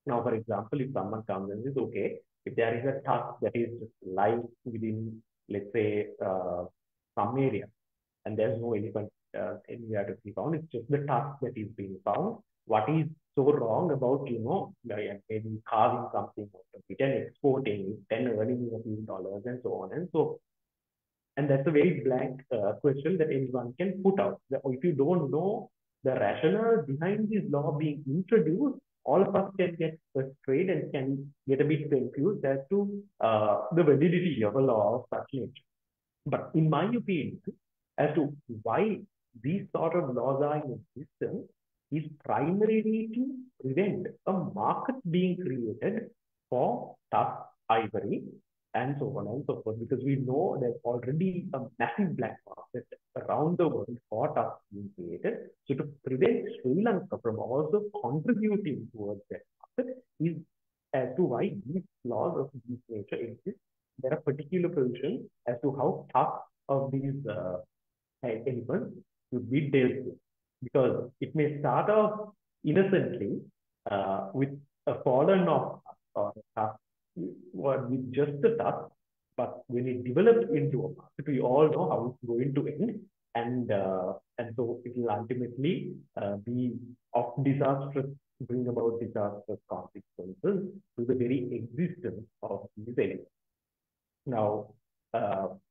Now, for example, if someone comes and says, okay, if there is a tusk that is just lying within, let's say, some area, and there's no elephant anywhere to be found, it's just the tusk that is being found. What is so wrong about, maybe carving something out of it and exporting it and earning a few dollars and so on and so forth? And that's a very blank question that anyone can put out. If you don't know the rationale behind this law being introduced, all of us can get frustrated and can get a bit confused as to the validity of a law of such nature. But in my opinion, as to why these sort of laws are in existence is primarily to prevent a market being created for tusk ivory and so on and so forth, because we know there's already a massive black market around the world for tusks being created. So to prevent Sri Lanka from also contributing towards that market is as to why these laws of this nature exist. There are particular provisions as to how tusks of these elephants should be dealt with, because it may start off innocently with a fallen off or with just the tusk, but when it develops into a market, we all know how it's going to end, and so it will ultimately be of disastrous, bring about disastrous consequences to the very existence of these elements. Now,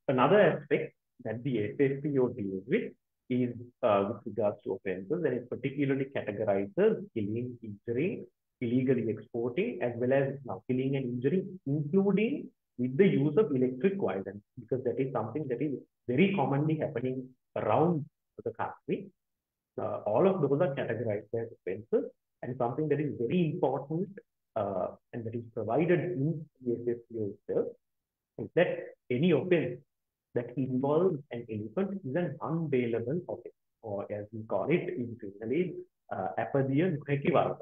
another aspect that the FSPO deals with is with regards to offences, and it particularly categorizes killing, injuring, illegally exporting, as well as now killing and injuring, including with the use of electric violence, because that is something that is very commonly happening around the country. All of those are categorized as offences, and something that is very important and that is provided in the FSPO itself is that any offence that involves an elephant is an unbailable offence, or as we call it in criminally, apathiya nuhekivalda.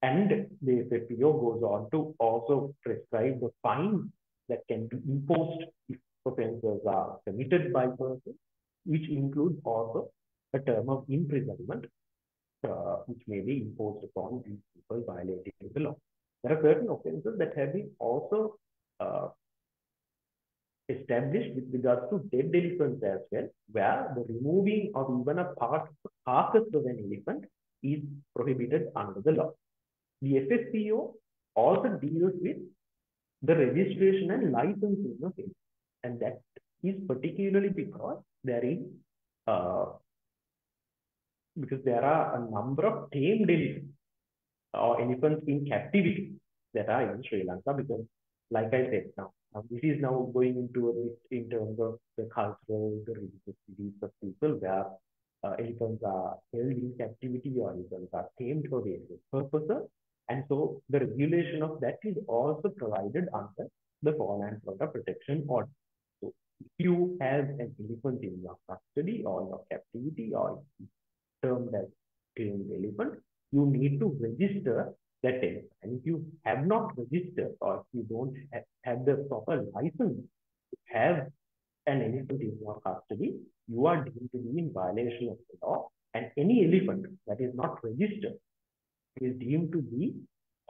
And the FSPO goes on to also prescribe the fines that can be imposed if offences are committed by persons, which includes also a term of imprisonment, which may be imposed upon these people violating the law. There are certain offences that have been also established with regards to dead elephants as well, where the removing of even a part of the carcass of an elephant is prohibited under the law. The FSPO also deals with the registration and licensing of it, and that is particularly because there is because there are a number of tamed elephants or elephants in captivity that are in Sri Lanka, because like I said, now this is now going into a bit in terms of the cultural, the religious beliefs of people, where elephants are held in captivity or elephants are tamed for various purposes. And so the regulation of that is also provided under the Fauna and Flora Protection Order. So if you have an elephant in your custody or your captivity or termed as tamed elephant, you need to register that elephant. And if you have not registered, or if you don't have the proper license to have an elephant in your custody, you are deemed to be in violation of the law. And any elephant that is not registered is deemed to be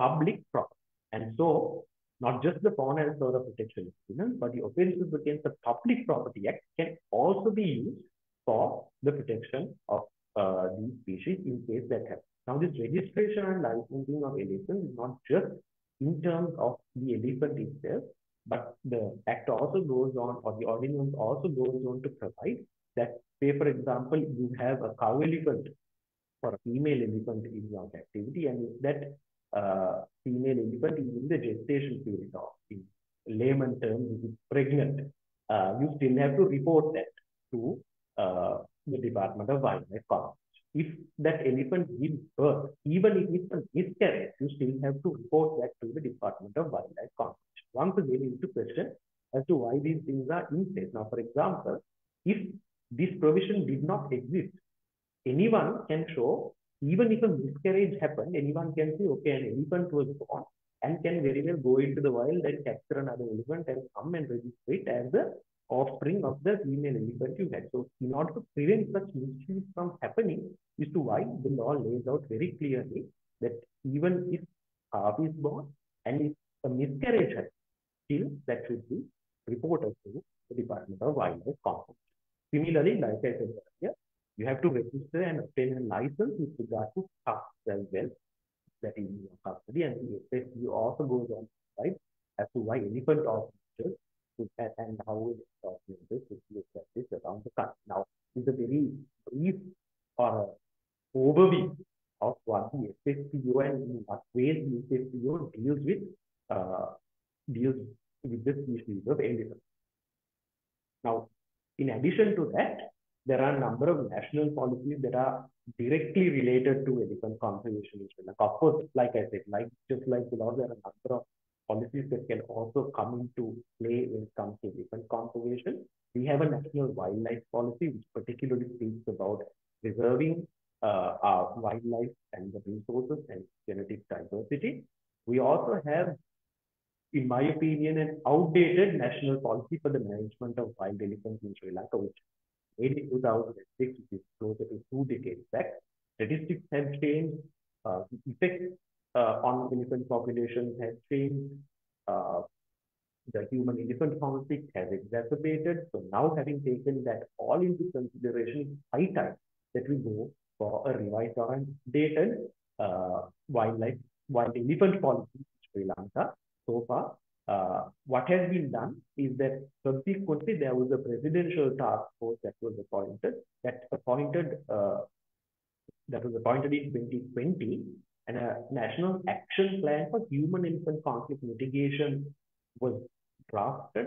public property. And so, not just the Fauna and Flora Protection Instrument, but the Offences Against the Public Property Act can also be used for the protection of these species in case that happens. Now, this registration and licensing of elephants is not just in terms of the elephant itself, but the act also goes on, or the ordinance also goes on to provide that, say, for example, you have a cow elephant or a female elephant in your captivity, and if that female elephant is in the gestation period, or in layman terms, is pregnant, you still have to report that to the Department of Wildlife Conservation. If that elephant gives birth, even if it's a miscarriage, you still have to report that to the Department of Wildlife Conservation. Once again, into question as to why these things are in place. Now, for example, if this provision did not exist, anyone can show, even if a miscarriage happened, anyone can say, okay, an elephant was born, and can very well go into the wild and capture another elephant and come and register it as the offspring of the female elephant you had. So, in order to prevent such mischief from happening, is to why the law lays out very clearly that even if calf is born and if a miscarriage happens, still that should be reported to the Department of Wildlife Conservation. Similarly, like I said earlier, you have to register and obtain a license with regard to calves as well, that is in your custody, and the FSU also goes on to describe as to why elephant officers and how officers should be established around the country. Now, this is a very brief or overview of what the FSPO and in what ways the FSPO deals with the species of elephant. Now, in addition to that, there are a number of national policies that are directly related to elephant conservation in Sri Lanka. Of course, like I said, just like the law, there are a number of policies that can also come into play when it comes to elephant conservation. We have a national wildlife policy, which particularly speaks about preserving our wildlife and the resources and genetic diversity. We also have, in my opinion, an outdated national policy for the management of wild elephants in Sri Lanka, which made in 2006, which is closer to 2 decades back. Statistics have changed, the effects on elephant populations have changed, the human-elephant conflict has exacerbated. So now, having taken that all into consideration, it's high time that we go for a revised or updated wild elephant policy in Sri Lanka. So far, what has been done is that subsequently there was a presidential task force that was appointed in 2020, and a national action plan for human-elephant conflict mitigation was drafted.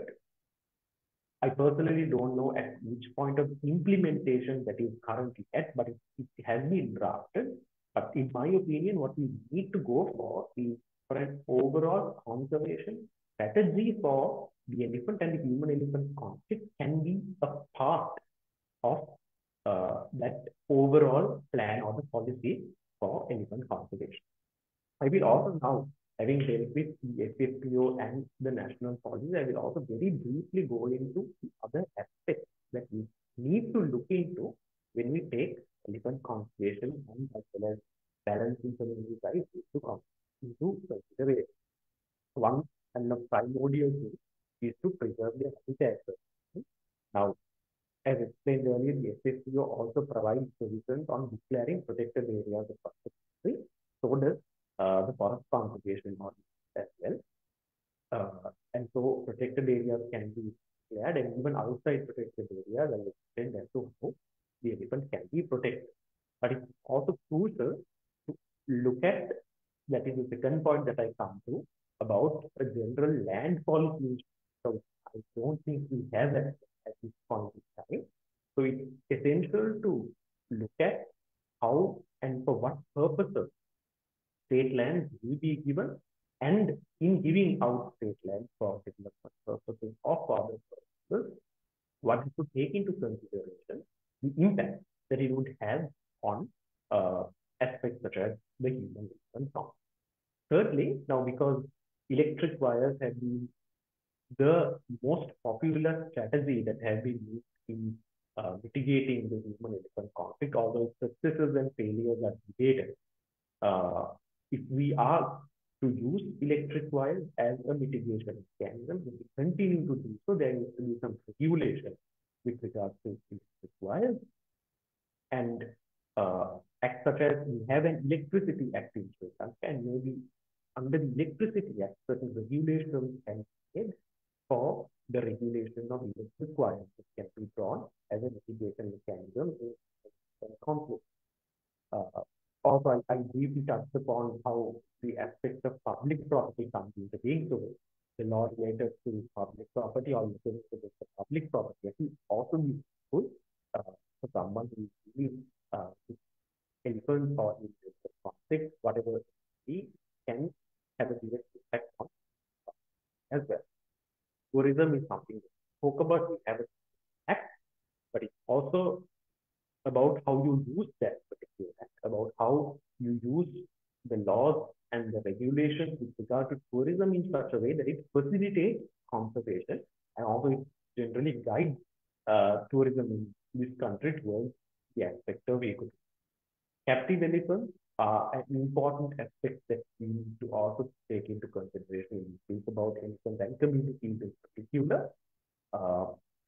I personally don't know at which point of implementation that is currently at, but it has been drafted. But in my opinion, what we need to go for is for an overall conservation strategy for the elephant and the human-elephant conflict can be a part of that overall plan or the policy for elephant conservation. I will also now, having dealt with the FFPO and the national policy, I will also very briefly go into the other aspects that we need to look into when we take elephant conservation and as well as balancing community rights into consideration. One and the primordial thing is to preserve their habitat. Now, as explained earlier, the FFPO also provides provisions on declaring protected areas across the country. So does the forest conservation model as well. And so protected areas can be declared, and even outside protected areas, I explained as to how the elephant can be protected. But it's also crucial to look at, that is the second point that I come to, about a general land policy. So I don't think we have that at this point in time. So it's essential to look at how and for what purposes state lands will be given, and in giving out state lands for development purposes or for other purposes, what is to take into consideration the impact that it would have on aspects such as the human conflict. Thirdly, now because electric wires have been the most popular strategy that has been used in mitigating the human-elephant conflict, although successes and failures are debated. If we are to use electric wires as a mitigation mechanism. If we continue to do so, there needs to be some regulation with regards to electric wires. And acts such as we have an Electricity Act in Sri Lanka, and maybe under the Electricity Act, certain regulations can be made for the regulation of electric wires, which can be drawn as a mitigation mechanism in conflict. Also, I briefly touched upon how the aspect of public property comes into being. So the law related to public property or related to the public property actually also be useful for someone who is really influence or in the conflict, whatever he can have a direct effect on as well. Tourism is something that we spoke about, we have an act, but it's also about how you use that particular act, about how you use the laws and the regulations with regard to tourism in such a way that it facilitates conservation and also it generally guides tourism in this country towards the aspect of ecotourism. Captive elephants are an important aspect that we need to also take into consideration when we think about elephants and communities in particular.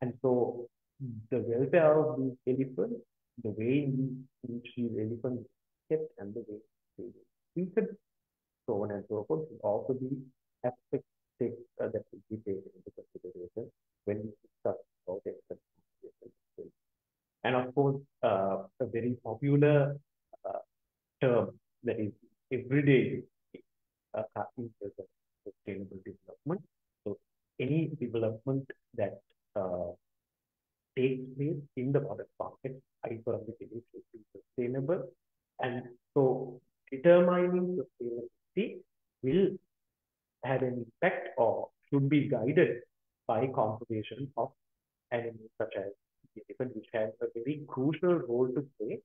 And so the welfare of these elephants, the way in which these elephants are kept and the way they are treated, so on and so forth, will also be aspects that will be taken into consideration when we discuss about elephant conservation. And of course, a very popular term that is everyday in sustainable development. So any development that takes place in the product market, I firmly believe should be sustainable. And so determining sustainability will have an impact or should be guided by conservation of animals such as the elephant, which has a very crucial role to play,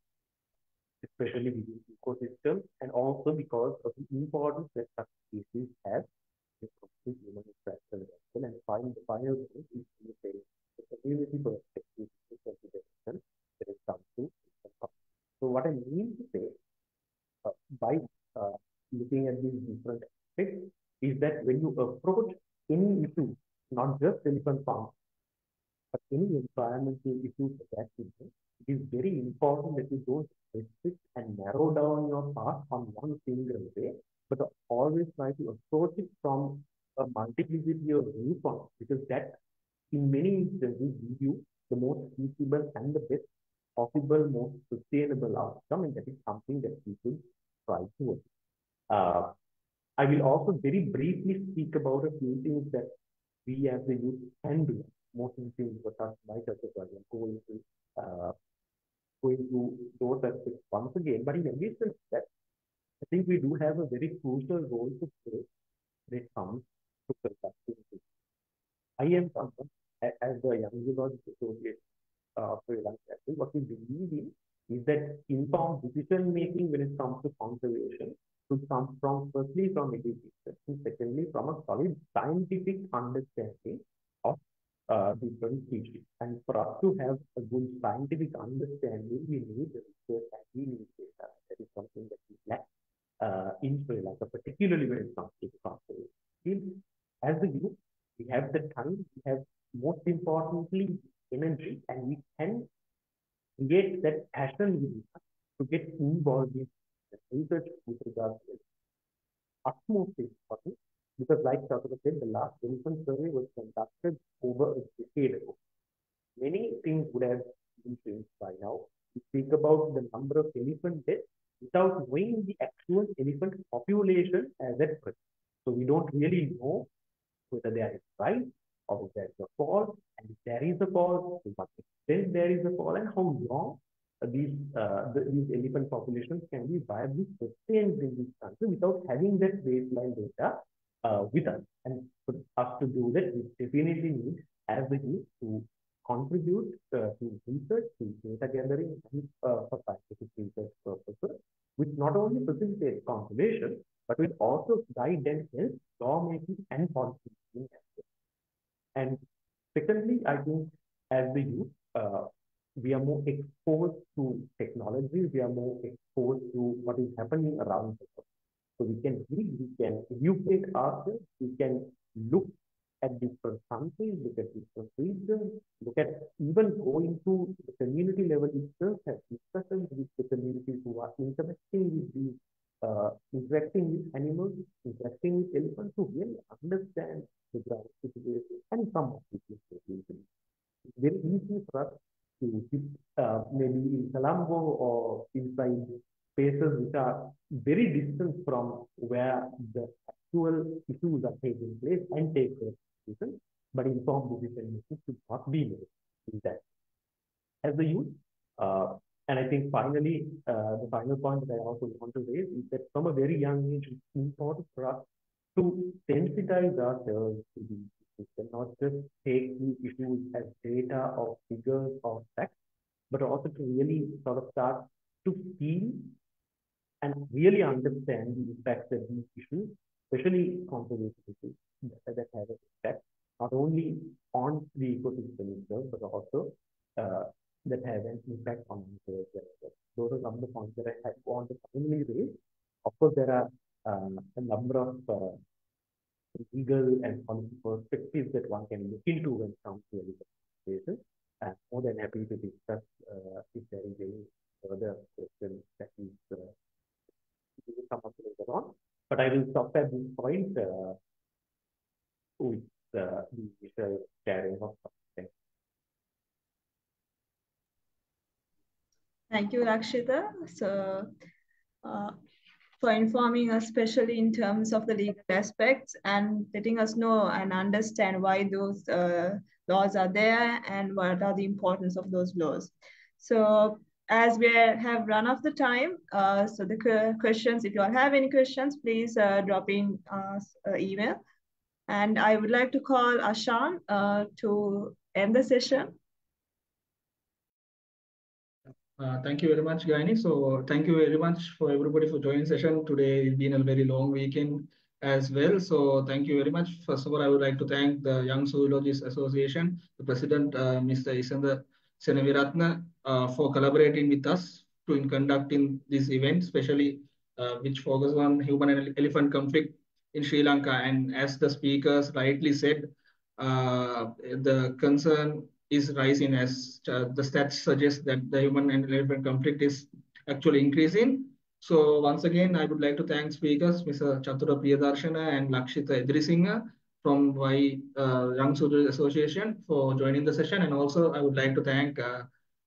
especially within ecosystems, and also because of the importance that such species have in human interaction. And the final thing is to say the community perspective is consideration that is come to. So what I mean to say by looking at these different aspects is that when you approach any issue, not just elephant farm, but any environmental issues that it is very important that you don't restrict and narrow down your path on one single way, but always try to approach it from a multiplicity of viewpoints, because that in many instances give you the most feasible and the best possible, most sustainable outcome, and that is something that we should try to. I will also very briefly speak about a few things that we as the youth can do. Most of the things were touched by Dr. Pradyum, going to those aspects once again. But in addition to that, I think we do have a very crucial role to play when it comes to productivity. I am someone, as the Young Geological Association of Sri Lanka, what we believe in is that informed decision making when it comes to conservation should come from, firstly, from education, and secondly, from a solid scientific understanding of different species. And for us to have a good scientific understanding, we need research and we need data. That is something that we lack in Sri Lanka, particularly when it comes to conservation. As a youth, we have the time, we have most importantly energy, and we can create that passion within us to get involved in research with regards to it. Utmost important, because like Dr. said, the last elephant survey was conducted over a decade ago. Many things would have been changed by now. We speak about the number of elephant deaths without knowing the actual elephant population as at present. So we don't really know whether there is a rise or if there is a fall, and if there is a fall, to what extent there is a fall, and how long these elephant populations can be viably sustained in this country without having that baseline data with us. And for us to do that, we definitely need, as the youth, to contribute to research, to data gathering, and for scientific research purposes, which not only facilitates conservation, but will also guide and help lawmaking and policy making as well. And secondly, I think as the youth, we are more exposed to technology, we are more exposed to what is happening around the world. So we can read, we can educate ourselves, we can look at different countries, look at different regions, look at even going to the community level itself, have discussions with the communities who are interacting with these, interacting with animals, interacting with elephants to really understand the ground situation and come up with this solution. It's very easy for us to hit, maybe in Colombo or inside spaces which are very distant from where the actual issues are taking place and take their decision, but informed decision making should not be made in that as the youth. Uh, and I think finally, the final point that I also want to raise is that from a very young age, it's important for us to sensitize ourselves to these issues and not just take these issues as data or figures or facts, but also to really sort of start to feel and really understand the impact that these issues, especially conservation issues, that have an impact not only on the ecosystem itself, but also that have an impact on nature as well. Those are some of the points that I want to finally raise. Of course, there are a number of legal and policy perspectives that one can look into when it comes to education. And more than happy to discuss if there is any further question that is will come up later on. But I will stop at this point with the initial sharing of something. Thank you, Lakshita. So, for informing us, especially in terms of the legal aspects and letting us know and understand why those laws are there and what are the importance of those laws. So, as we have run out of the time, so the questions, if you all have any questions, please drop in email. And I would like to call Ashan to end the session. Thank you very much, Gaini. So thank you very much for everybody for joining session today. It's been a very long weekend as well. So thank you very much. First of all, I would like to thank the Young Zoologists Association, the president, Mr. Isanda Senaviratna, for collaborating with us in conducting this event, especially which focus on human and elephant conflict in Sri Lanka. And as the speakers rightly said, the concern is rising as the stats suggest that the human and elephant conflict is actually increasing. So once again, I would like to thank speakers, Mr. Chatura Priyadarshana and Lakshita Edrisinghe from Young Soldiers Association for joining the session. And also I would like to thank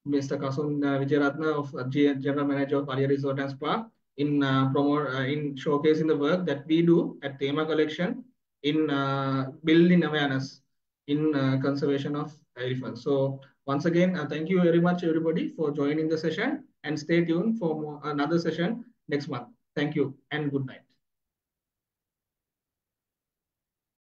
Mr. Kasun Vijayaratna of General Manager of Alia Resort and Spa in in showcasing the work that we do at Thema Collection in building awareness in conservation of elephants. So once again, thank you very much, everybody, for joining the session and stay tuned for another session next month. Thank you and good night.